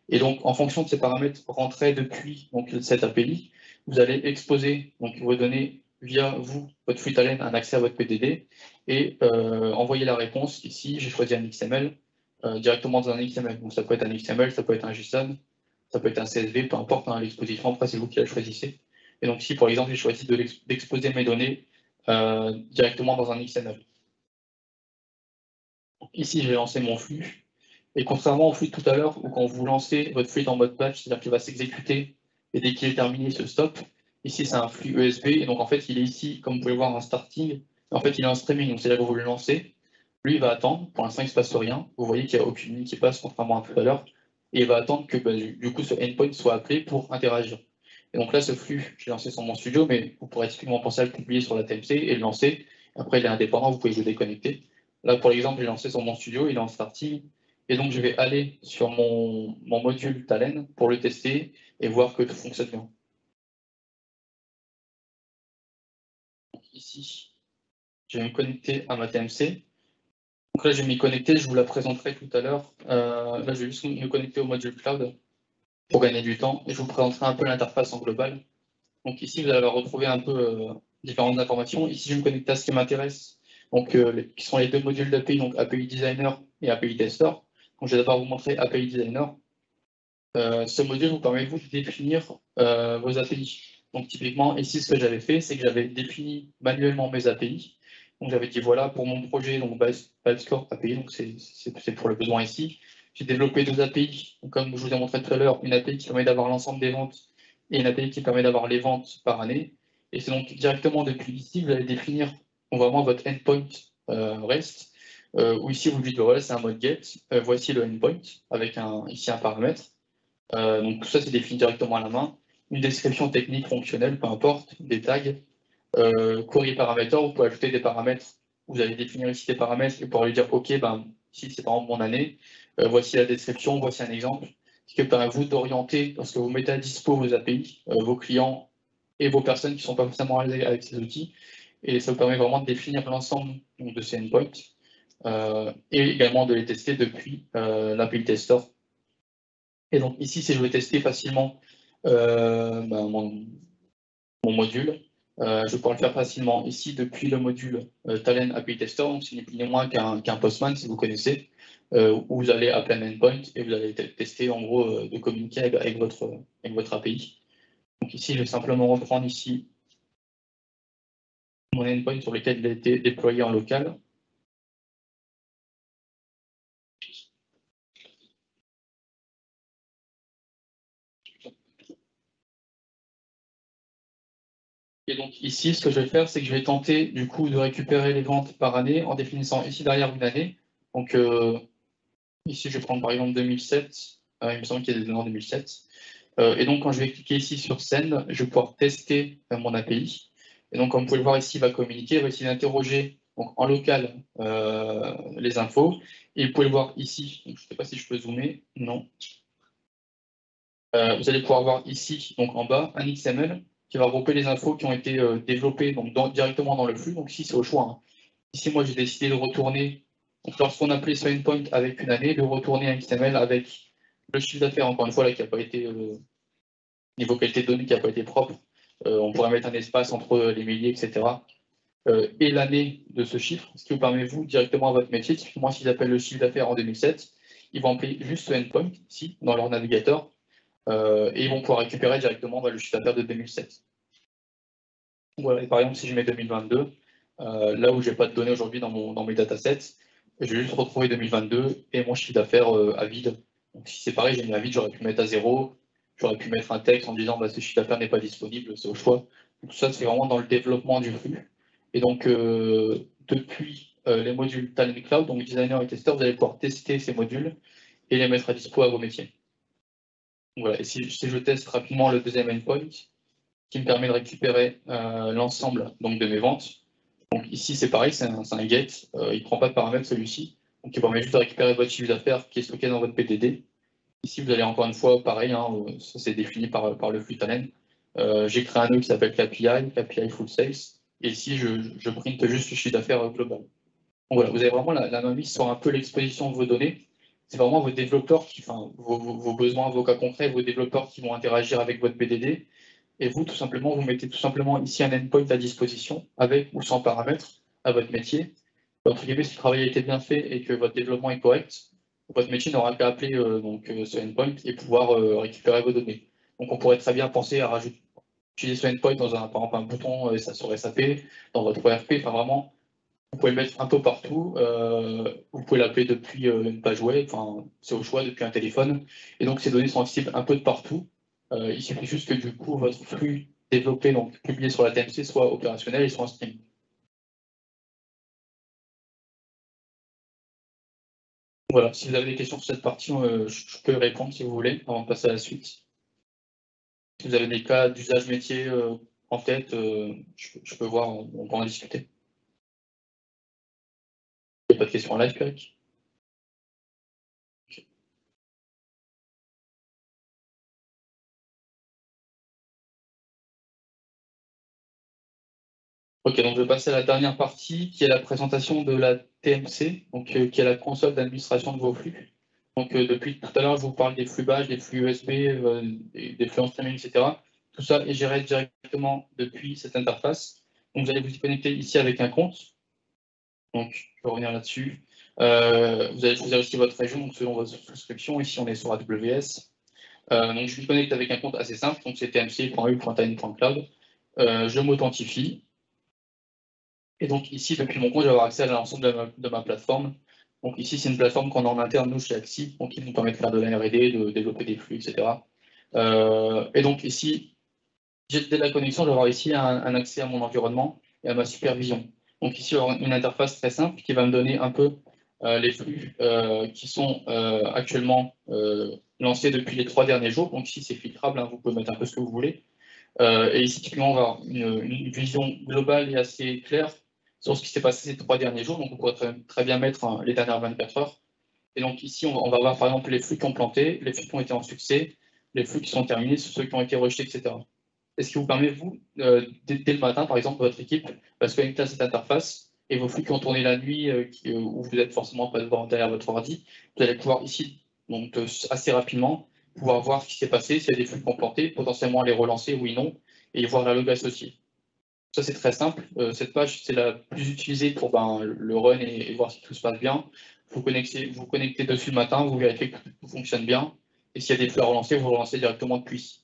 Speaker 1: Et donc en fonction de ces paramètres rentrés depuis donc, cette API, vous allez exposer donc vos données via vous, votre flux talent, un accès à votre PDD et envoyer la réponse. Ici, j'ai choisi un XML directement dans un XML. Donc ça peut être un XML, ça peut être un JSON, ça peut être un CSV, peu importe hein, l'exposition, après c'est vous qui la choisissez. Et donc ici, par exemple, j'ai choisi d'exposer mes données directement dans un XML. Ici, j'ai lancé mon flux. Et contrairement au flux de tout à l'heure, où quand vous lancez votre flux en mode batch, c'est-à-dire qu'il va s'exécuter et dès qu'il est terminé, il se stoppe. Ici, c'est un flux ESB. Et donc, en fait, il est ici, comme vous pouvez voir, un starting. En fait, il est en streaming. Donc, c'est-à-dire que vous le lancez. Lui, il va attendre. Pour l'instant, il ne se passe rien. Vous voyez qu'il n'y a aucune ligne qui passe, contrairement à tout à l'heure. Et il va attendre que du coup, ce endpoint soit appelé pour interagir. Et donc là, ce flux, j'ai lancé sur mon studio, mais vous pourrez typiquement penser à le publier sur la TMC et le lancer. Après, il est indépendant, vous pouvez le déconnecter. Là, pour l'exemple, j'ai lancé sur mon studio, il est en starting. Et donc, je vais aller sur mon module Talend pour le tester et voir que tout fonctionne bien. Donc, ici, je vais me connecter à ma TMC. Donc là, je vais m'y connecter, je vous la présenterai tout à l'heure. Là, je vais juste me connecter au module Cloud pour gagner du temps et je vous présenterai un peu l'interface en global. Donc ici, vous allez retrouver un peu différentes informations. Ici, je vais me connecter à ce qui m'intéresse, donc qui sont les deux modules d'API, donc API Designer et API Tester. Donc, je vais d'abord vous montrer API Designer. Ce module vous permet vous de définir vos API. Donc typiquement, ici, ce que j'avais fait, c'est que j'avais défini manuellement mes API. Donc j'avais dit, voilà, pour mon projet, donc Score API, donc c'est pour le besoin ici. J'ai développé deux API, donc, comme je vous ai montré tout à l'heure, une API qui permet d'avoir l'ensemble des ventes et une API qui permet d'avoir les ventes par année. Et c'est donc directement depuis ici, vous allez définir vraiment votre endpoint REST, où ici vous dites, voilà, c'est un mode get, voici le endpoint, avec ici un paramètre. Donc tout ça, c'est défini directement à la main. Une description technique, fonctionnelle, peu importe, des tags. Query parameter, vous pouvez ajouter des paramètres. Vous allez définir ici des paramètres et pouvoir lui dire, OK, ben, ici c'est par exemple mon année, voici la description, voici un exemple. Ce qui permet à vous d'orienter, lorsque vous mettez à dispo vos API, vos clients et vos personnes qui ne sont pas forcément à l'aise avec ces outils. Et ça vous permet vraiment de définir l'ensemble de ces endpoints et également de les tester depuis l'API Tester. Et donc ici, si je veux tester facilement mon module, je vais pouvoir le faire facilement ici depuis le module Talend API Tester, donc c'est ni plus ni moins qu'un Postman si vous connaissez, où vous allez appeler un endpoint et vous allez tester en gros de communiquer avec votre API. Donc ici, je vais simplement reprendre ici mon endpoint sur lequel il a été déployé en local. Et donc ici, ce que je vais faire, c'est que je vais tenter du coup de récupérer les ventes par année en définissant ici derrière une année. Donc ici, je vais prendre par exemple 2007. Il me semble qu'il y a des données en 2007. Et donc quand je vais cliquer ici sur Send, je vais pouvoir tester mon API. Et donc comme vous pouvez le voir ici, il va communiquer, il va essayer d'interroger en local les infos. Et vous pouvez le voir ici. Donc, je ne sais pas si je peux zoomer. Non. Vous allez pouvoir voir ici, donc en bas, un XML qui va regrouper les infos qui ont été développées donc, directement dans le flux. Donc ici, c'est au choix. Hein. Ici, moi, j'ai décidé de retourner, donc lorsqu'on appelait sur endpoint avec une année, de retourner un XML avec le chiffre d'affaires, encore une fois, là, qui n'a pas été, niveau qualité de données, qui n'a pas été propre. On pourrait mettre un espace entre les milliers, etc. Et l'année de ce chiffre, ce qui vous permet, vous, directement à votre métier, typiquement, s'ils appellent le chiffre d'affaires en 2007, ils vont appeler juste ce endpoint, ici, dans leur navigateur, et ils vont pouvoir récupérer directement le chiffre d'affaires de 2007. Voilà, et par exemple, si je mets 2022, là où je n'ai pas de données aujourd'hui dans mes datasets, je vais juste retrouver 2022 et mon chiffre d'affaires à vide. Donc si c'est pareil, j'ai mis à vide, j'aurais pu mettre à 0, j'aurais pu mettre un texte en disant bah, ce chiffre d'affaires n'est pas disponible, c'est au choix. Donc, tout ça, c'est vraiment dans le développement du flux. Et donc, depuis les modules Talent Cloud, donc designer et testeur, vous allez pouvoir tester ces modules et les mettre à dispo à vos métiers. Voilà, et si je teste rapidement le deuxième endpoint, qui me permet de récupérer l'ensemble de mes ventes. Donc ici, c'est pareil, c'est un get, il ne prend pas de paramètres celui-ci, donc il permet juste de récupérer votre chiffre d'affaires qui est stocké dans votre PDD. Ici, vous allez encore une fois, pareil, ça c'est défini par le flux talent. J'ai créé un nœud qui s'appelle KPI Full Sales, et ici, je printe juste le chiffre d'affaires global. Donc voilà, vous avez vraiment la main mise sur un peu l'exposition de vos données. C'est vraiment vos développeurs, vos besoins, vos cas concrets, vos développeurs qui vont interagir avec votre PDD. Et vous, tout simplement, vous mettez tout simplement ici un endpoint à disposition, avec ou sans paramètres, à votre métier. Entre guillemets, si le travail a été bien fait et que votre développement est correct, votre métier n'aura qu'à appeler ce endpoint et pouvoir récupérer vos données. Donc on pourrait très bien penser à utiliser ce endpoint dans par exemple un bouton sur SAP, dans votre ERP, enfin vraiment, vous pouvez le mettre un peu partout, vous pouvez l'appeler depuis une page web, enfin c'est au choix, depuis un téléphone, et donc ces données sont accessibles un peu de partout. Il suffit juste que du coup votre flux développé, donc publié sur la TMC, soit opérationnel et soit en stream. Voilà, si vous avez des questions sur cette partie, je peux y répondre si vous voulez, avant de passer à la suite. Si vous avez des cas d'usage métier en tête, je peux voir, on peut en discuter. Il n'y a pas de questions en live, Eric? Ok, donc je vais passer à la dernière partie, qui est la présentation de la TMC, donc qui est la console d'administration de vos flux. Donc depuis tout à l'heure, je vous parle des flux badge, des flux USB, des flux en streaming, etc. Tout ça est géré directement depuis cette interface. Donc vous allez vous y connecter ici avec un compte. Donc je vais revenir là-dessus. Vous allez choisir aussi votre région, donc selon votre souscription. Ici, on est sur AWS. Donc je me connecte avec un compte assez simple, donc c'est tmc.u.tiny.cloud. Je m'authentifie. Et donc ici, depuis mon compte, je vais avoir accès à l'ensemble de ma plateforme. Donc ici, c'est une plateforme qu'on a en interne, nous, chez Axi, donc qui nous permet de faire de la R&D, de développer des flux, etc. Et donc ici, dès la connexion, je vais avoir ici un accès à mon environnement et à ma supervision. Donc ici, je vais avoir une interface très simple qui va me donner un peu les flux qui sont actuellement lancés depuis les 3 derniers jours. Donc ici, c'est filtrable, hein, vous pouvez mettre un peu ce que vous voulez. Et ici, typiquement, on va avoir une vision globale et assez claire sur ce qui s'est passé ces 3 derniers jours. Donc, on pourrait très bien mettre les dernières 24 heures. Et donc, ici, on va voir par exemple les flux qui ont planté, les flux qui ont été en succès, les flux qui sont terminés, ceux qui ont été rejetés, etc. Et ce qui vous permet, vous, dès le matin, par exemple, votre équipe va se connecter à cette interface et vos flux qui ont tourné la nuit, où vous n'êtes forcément pas devant derrière votre ordi, vous allez pouvoir ici, donc assez rapidement, pouvoir voir ce qui s'est passé, s'il y a des flux qui ont planté, potentiellement les relancer, oui, non, et voir la log associée. Ça, c'est très simple. Cette page, c'est la plus utilisée pour le run et voir si tout se passe bien. Vous connectez dessus le matin, vous vérifiez que tout fonctionne bien. Et s'il y a des flux à relancer, vous relancez directement depuis.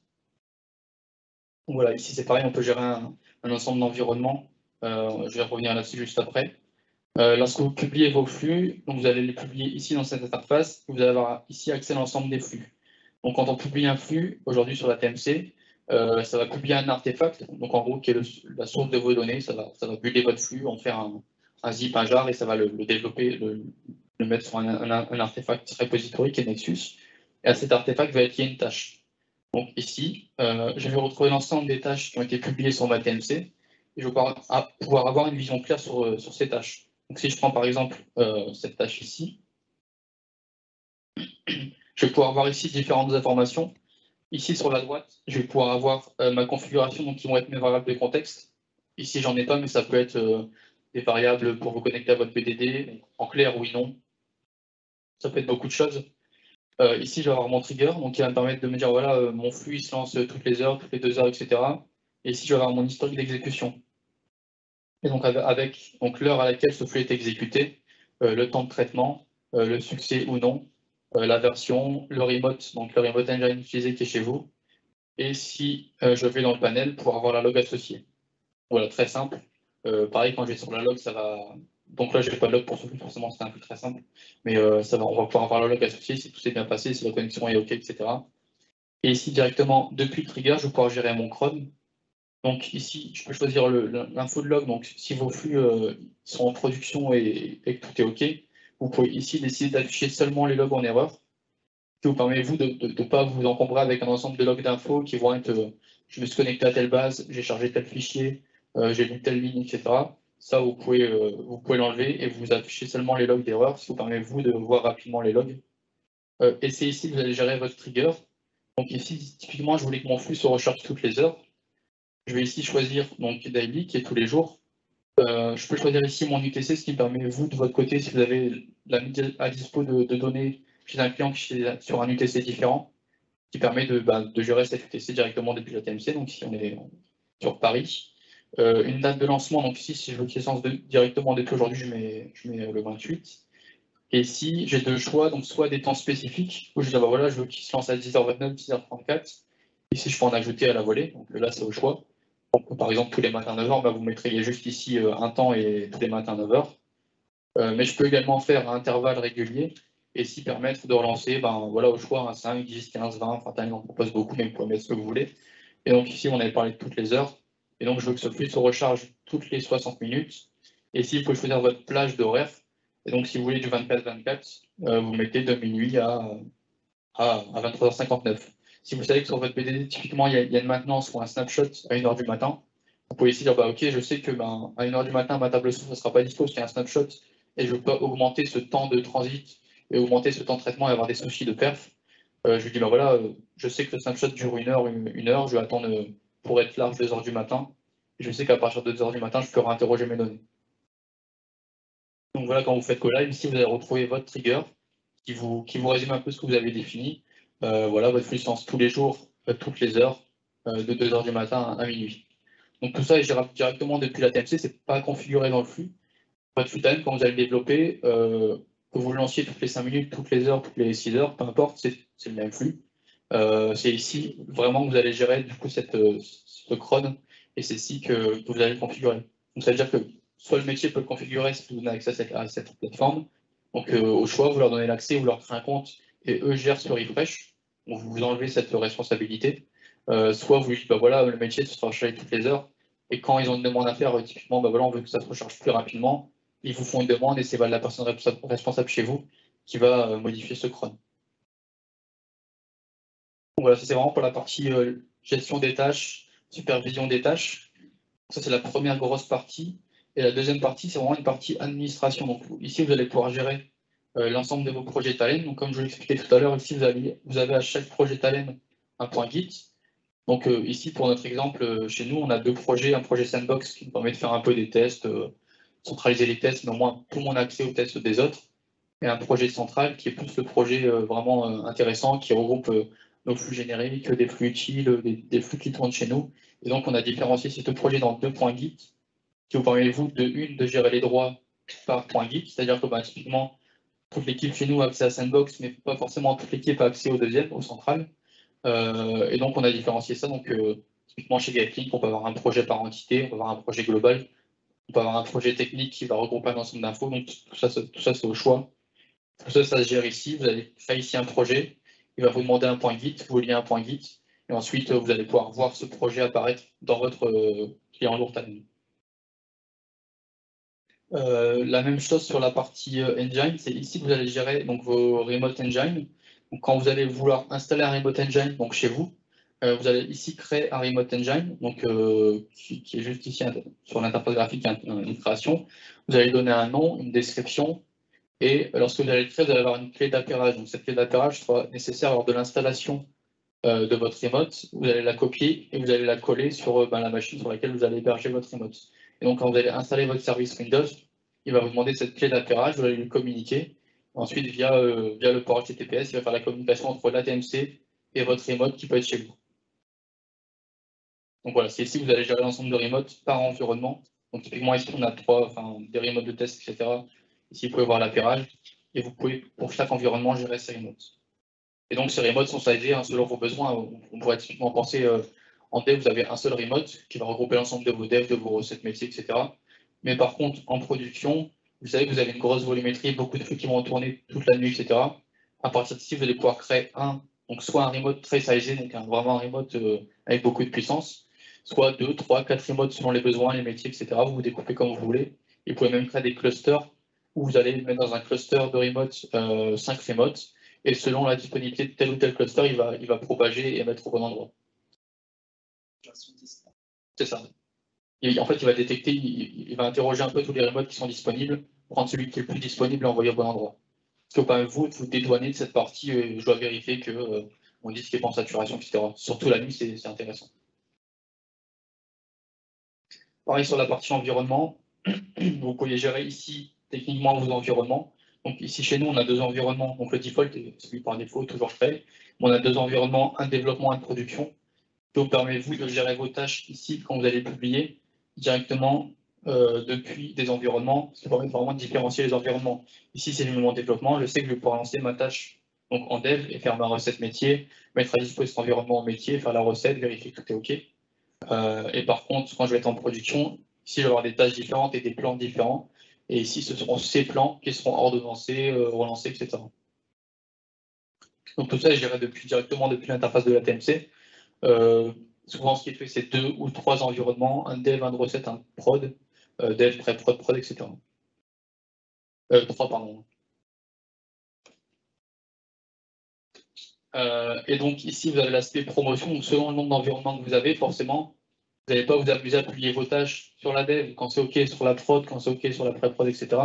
Speaker 1: Donc voilà, ici c'est pareil, on peut gérer un ensemble d'environnements. Je vais revenir là-dessus juste après. Lorsque vous publiez vos flux, donc vous allez les publier ici dans cette interface, vous allez avoir ici accès à l'ensemble des flux. Donc quand on publie un flux, aujourd'hui sur la TMC, ça va publier un artefact, donc en gros qui est la source de vos données, ça va builder votre flux, en faire un zip, un jar, et ça va le développer, le mettre sur un artefact repository qui est Nexus. Et à cet artefact va être lié une tâche. Donc ici, je vais retrouver l'ensemble des tâches qui ont été publiées sur ma TMC, et je vais pouvoir avoir une vision claire sur ces tâches. Donc si je prends par exemple cette tâche ici, je vais pouvoir voir ici différentes informations. Ici sur la droite, je vais pouvoir avoir ma configuration, donc qui vont être mes variables de contexte. Ici j'en ai pas, mais ça peut être des variables pour vous connecter à votre PDD, en clair oui, non. Ça peut être beaucoup de choses. Ici je vais avoir mon trigger, donc qui va me permettre de me dire voilà, mon flux il se lance toutes les heures, toutes les 2 heures, etc. Et ici je vais avoir mon historique d'exécution. Et donc avec l'heure à laquelle ce flux est exécuté, le temps de traitement, le succès ou non, la version, le remote, donc le remote engine utilisé qui est chez vous, et si je vais dans le panel pour avoir la log associée. Voilà, très simple. Pareil, quand je vais sur la log, ça va. Donc là, je n'ai pas de log pour ce flux, forcément, c'est un flux très simple. Mais on va pouvoir avoir la log associée si tout s'est bien passé, si la connexion est OK, etc. Et ici, directement, depuis le trigger, je vais pouvoir gérer mon cron. Donc ici, je peux choisir l'info de log. Donc si vos flux sont en production et que tout est OK, vous pouvez ici décider d'afficher seulement les logs en erreur, qui vous permet, vous, de ne pas vous encombrer avec un ensemble de logs d'infos qui vont être je me suis connecté à telle base, j'ai chargé tel fichier, j'ai lu telle ligne, etc. Ça, vous pouvez l'enlever et vous affichez seulement les logs d'erreur, ce qui vous permet, vous, de voir rapidement les logs. Et c'est ici que vous allez gérer votre trigger. Donc ici, typiquement, je voulais que mon flux se recharge toutes les heures. Je vais ici choisir donc daily, qui est tous les jours. Je peux choisir ici mon UTC, ce qui me permet, vous, de votre côté, si vous avez la mise à dispo de données chez un client sur un UTC différent, qui permet de gérer cette UTC directement depuis la TMC, donc si on est sur Paris. Une date de lancement, donc ici, si je veux qu'il lance directement depuis aujourd'hui, je mets le 28. Et ici, j'ai deux choix, donc soit des temps spécifiques, où je dis, voilà, je veux qu'il se lance à 10h29, 10h34. Ici, je peux en ajouter à la volée, donc là, c'est au choix. Donc, par exemple, tous les matins 9h, vous mettriez juste ici un temps et tous les matins 9h. Mais je peux également faire un intervalle régulier et ici permettre de relancer voilà, au choix un 5, 10, 15, 20. Enfin, on en propose beaucoup, mais vous pouvez mettre ce que vous voulez. Et donc ici, on avait parlé de toutes les heures. Et donc, je veux que ce flux se recharge toutes les 60 minutes. Et ici, vous pouvez choisir votre plage d'horaire. Et donc, si vous voulez du 24-24, vous mettez de minuit à 23h59. Si vous savez que sur votre BDD, typiquement, il y a une maintenance ou un snapshot à 1h du matin, vous pouvez ici dire, OK, je sais que à 1h du matin, ma table source ne sera pas dispo parce qu'il y a un snapshot et je ne veux pas augmenter ce temps de transit et augmenter ce temps de traitement et avoir des soucis de perf. Je lui dis, voilà, je sais que le snapshot dure une heure, je vais attendre pour être large 2h du matin. Et je sais qu'à partir de 2h du matin, je peux réinterroger mes données. Donc voilà, quand vous faites Go Live, ici, vous allez retrouver votre trigger qui vous résume un peu ce que vous avez défini. Voilà, votre flux lance tous les jours, toutes les heures, de 2h du matin à minuit. Donc tout ça est gérable directement depuis la TMC, c'est pas configuré dans le flux. Votre flux time, quand vous allez le développer, que vous le lanciez toutes les 5 minutes, toutes les heures, toutes les 6 heures, peu importe, c'est le même flux. C'est ici vraiment que vous allez gérer du coup ce cron et c'est ici que vous allez le configurer. Donc ça veut dire que soit le métier peut le configurer si vous donnez accès à cette plateforme. Donc au choix, vous leur donnez l'accès, vous leur créez un compte et eux gèrent ce refresh. Donc vous enlevez cette responsabilité. Soit vous dites, voilà, le métier se sera rechargé toutes les heures. Et quand ils ont une demande à faire, typiquement, voilà, on veut que ça se recharge plus rapidement, ils vous font une demande et c'est la personne responsable chez vous qui va modifier ce cron. Donc voilà, ça c'est vraiment pour la partie gestion des tâches, supervision des tâches. Ça c'est la première grosse partie. Et la deuxième partie, c'est vraiment une partie administration. Donc ici, vous allez pouvoir gérer l'ensemble de vos projets Talend. Donc comme je vous l'expliquais tout à l'heure, ici vous avez à chaque projet Talend un point Git. Donc ici, pour notre exemple, chez nous, on a deux projets, un projet Sandbox qui nous permet de faire un peu des tests, centraliser les tests, mais au moins tout le monde a accès aux tests des autres, et un projet central qui est plus le projet vraiment intéressant, qui regroupe nos flux génériques, des flux utiles, des flux qui tournent chez nous. Et donc on a différencié ces deux projets dans deux points Git, qui vous permet, vous, de gérer les droits par point Git, c'est-à-dire que typiquement, toute l'équipe chez nous a accès à Sandbox, mais pas forcément toute l'équipe a accès au deuxième, au central. Et donc, on a différencié ça. Donc, typiquement chez Gatling, on peut avoir un projet par entité, on peut avoir un projet global, on peut avoir un projet technique qui va regrouper un ensemble d'infos. Donc, tout ça c'est au choix. Tout ça, ça se gère ici. Vous allez faire ici un projet. Il va vous demander un point Git, vous liez un point Git. Et ensuite, vous allez pouvoir voir ce projet apparaître dans votre client lourd Talend. La même chose sur la partie engine, c'est ici que vous allez gérer donc, vos remote engine. Donc, quand vous allez vouloir installer un remote engine donc, chez vous, vous allez ici créer un remote engine, donc, qui est juste ici sur l'interface graphique, une création. Vous allez donner un nom, une description, et lorsque vous allez le créer, vous allez avoir une clé d'appairage. Donc cette clé d'appairage sera nécessaire lors de l'installation de votre remote. Vous allez la copier et vous allez la coller sur la machine sur laquelle vous allez héberger votre remote. Et donc quand vous allez installer votre service Windows, il va vous demander cette clé d'appairage, vous allez lui communiquer. Ensuite, via le port HTTPS, il va faire la communication entre l'ATMC et votre remote qui peut être chez vous. Donc voilà, c'est ici que vous allez gérer l'ensemble de remotes par environnement. Donc typiquement ici, on a des remotes de test, etc. Ici, vous pouvez voir l'appairage et vous pouvez, pour chaque environnement, gérer ces remotes. Et donc ces remotes sont sizés selon vos besoins. On pourrait typiquement penser en dev, vous avez un seul remote qui va regrouper l'ensemble de vos devs, de vos recettes métiers, etc. Mais par contre, en production, vous savez que vous avez une grosse volumétrie, beaucoup de flux qui vont tourner toute la nuit, etc. À partir d'ici, vous allez pouvoir créer donc soit un remote très sizé, donc vraiment un remote avec beaucoup de puissance, soit 2, 3, 4 remotes selon les besoins, les métiers, etc. Vous vous découpez comme vous voulez. Et vous pouvez même créer des clusters où vous allez mettre dans un cluster de remote 5 remotes. Et selon la disponibilité de tel ou tel cluster, il va propager et mettre au bon endroit. C'est ça. En fait, il va détecter, il va interroger un peu tous les remotes qui sont disponibles, prendre celui qui est le plus disponible et envoyer au bon endroit. Parce que vous dédouaner de cette partie, je dois vérifier que on dit ce qui est en saturation, etc. Surtout la nuit, c'est intéressant. Pareil sur la partie environnement, vous pouvez gérer ici techniquement vos environnements. Donc ici chez nous, on a 2 environnements. Donc le default est celui par défaut, toujours fait. On a 2 environnements, un de développement, un de production, qui vous permet vous de gérer vos tâches ici quand vous allez publier directement depuis des environnements, ce qui permet vraiment de différencier les environnements. Ici, c'est le moment de développement. Je sais que je vais pouvoir lancer ma tâche donc, en dev et faire ma recette métier, mettre à disposition cet environnement en métier, faire la recette, vérifier que tout est OK. Et par contre, quand je vais être en production, ici, je vais avoir des tâches différentes et des plans différents. Et ici, ce seront ces plans qui seront ordonnancés, relancés, etc. Donc tout ça, je dirais directement depuis l'interface de la TMC. Souvent, ce qui est fait, c'est 2 ou 3 environnements, un dev, un de recette, un prod, dev, pré-prod, prod, etc. 3, pardon. Et donc ici, vous avez l'aspect promotion. Donc, selon le nombre d'environnements que vous avez, forcément, vous n'allez pas vous amuser à publier vos tâches sur la dev quand c'est OK, sur la prod, quand c'est OK, sur la pré-prod, etc.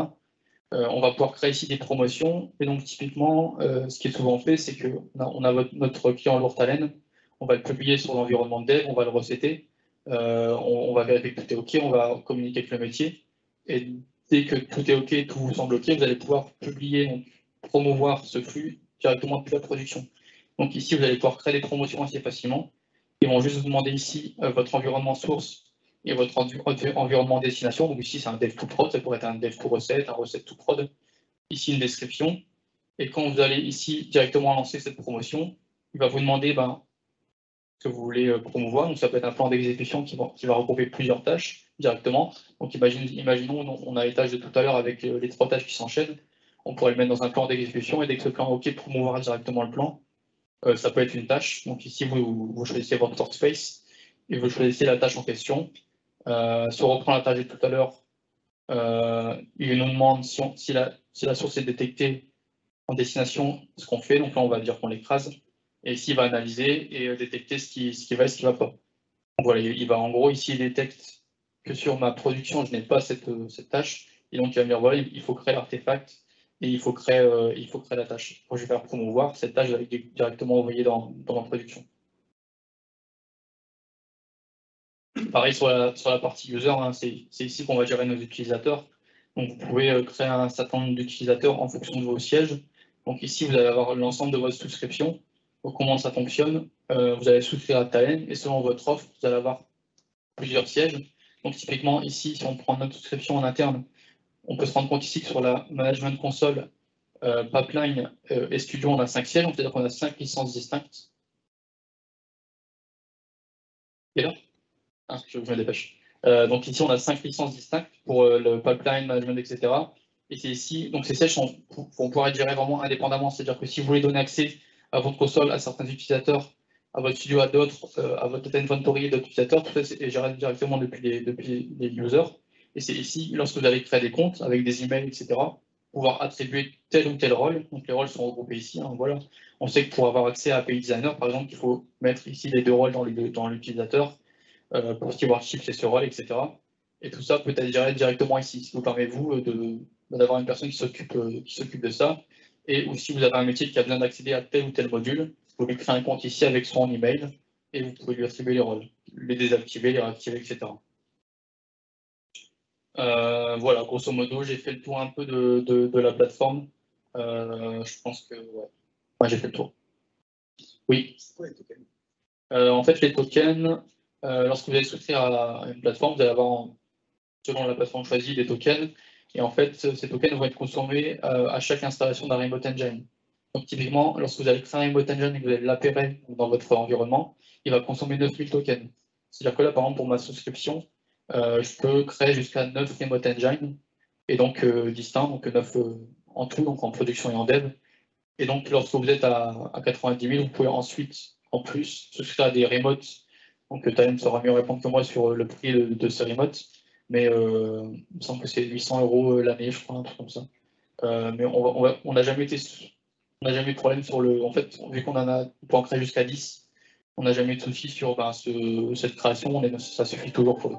Speaker 1: On va pouvoir créer ici des promotions. Et donc, typiquement, ce qui est souvent fait, c'est qu'on a notre client Lourtalène, on va le publier sur l'environnement de dev, on va le recéter, on va vérifier que tout est OK, on va communiquer avec le métier. Et dès que tout est OK, tout vous semble OK, vous allez pouvoir publier, donc, promouvoir ce flux directement depuis la production. Donc ici, vous allez pouvoir créer des promotions assez facilement. Ils vont juste vous demander ici votre environnement source et votre environnement destination. Donc ici, c'est un dev to prod, ça pourrait être un dev to recette, un recette to prod. Ici, une description. Et quand vous allez ici directement lancer cette promotion, il va vous demander ce que vous voulez promouvoir. Donc ça peut être un plan d'exécution qui va regrouper plusieurs tâches directement. Donc imaginons, on a les tâches de tout à l'heure avec les 3 tâches qui s'enchaînent. On pourrait le mettre dans un plan d'exécution et dès que ce plan est OK, promouvoir directement le plan. Ça peut être une tâche. Donc ici, vous choisissez votre workspace et vous choisissez la tâche en question. Si on reprend la tâche de tout à l'heure, il nous demande si la source est détectée en destination, ce qu'on fait. Donc là, on va dire qu'on l'écrase. Et ici, il va analyser et détecter ce qui va et ce qui ne va pas. Donc voilà, il va en gros, ici, il détecte que sur ma production, je n'ai pas cette tâche. Et donc, il va me dire, voilà, il faut créer l'artefact et il faut créer la tâche. Quand je vais faire promouvoir, cette tâche va être directement envoyée dans ma production. Pareil sur la partie user, hein, c'est ici qu'on va gérer nos utilisateurs. Donc vous pouvez créer un certain nombre d'utilisateurs en fonction de vos sièges. Donc ici, vous allez avoir l'ensemble de votre souscription. Donc comment ça fonctionne? Vous allez souscrire à Talend et selon votre offre, vous allez avoir plusieurs sièges. Donc typiquement ici, si on prend notre souscription en interne, on peut se rendre compte ici que sur la management console, pipeline et studio, on a 5 sièges, c'est-à-dire qu'on a 5 licences distinctes. Et là, je me dépêche. Donc ici, on a 5 licences distinctes pour le pipeline, management, etc. Et c'est ici, donc ces sièges vont pouvoir être gérés vraiment indépendamment. C'est-à-dire que si vous voulez donner accès à votre console, à certains utilisateurs, à votre studio, à d'autres, à votre data inventory d'autres utilisateurs, tout ça est géré directement depuis les users. Et c'est ici, lorsque vous allez créer des comptes avec des emails, etc., pouvoir attribuer tel ou tel rôle. Donc les rôles sont regroupés ici. Hein, voilà. On sait que pour avoir accès à API Designer, par exemple, il faut mettre ici les 2 rôles dans l'utilisateur. Pour stewardship, c'est ce rôle, etc. Et tout ça peut être géré directement ici, ce qui vous permet, vous, d'avoir une personne qui s'occupe de ça. Et ou si vous avez un métier qui a besoin d'accéder à tel ou tel module, vous lui créez un compte ici avec son email et vous pouvez lui attribuer les rôles, les désactiver, les réactiver, etc. Voilà, grosso modo, j'ai fait le tour un peu de la plateforme. Je pense que ouais, j'ai fait le tour. Oui.
Speaker 2: C'est quoi les tokens?
Speaker 1: En fait, les tokens, lorsque vous allez souscrire à une plateforme, vous allez avoir, selon la plateforme choisie, des tokens. Et en fait, ces tokens vont être consommés à chaque installation d'un Remote Engine. Donc typiquement, lorsque vous allez créer un Remote Engine et que vous allez l'appairer dans votre environnement, il va consommer 9000 tokens. C'est-à-dire que là, par exemple, pour ma souscription, je peux créer jusqu'à 9 Remote Engines, et donc distincts, donc 9 en tout, donc en production et en dev. Et donc, lorsque vous êtes à 90 000, vous pouvez ensuite, en plus, souscrire à des remotes Donc Talem saura mieux répondre que moi sur le prix de ce remote. Mais il me semble que c'est 800 € l'année, je crois, un truc comme ça. Mais on n'a jamais eu de problème sur le. En fait, vu on peut en créer jusqu'à 10, on n'a jamais eu de souci sur cette création, ça suffit toujours pour eux.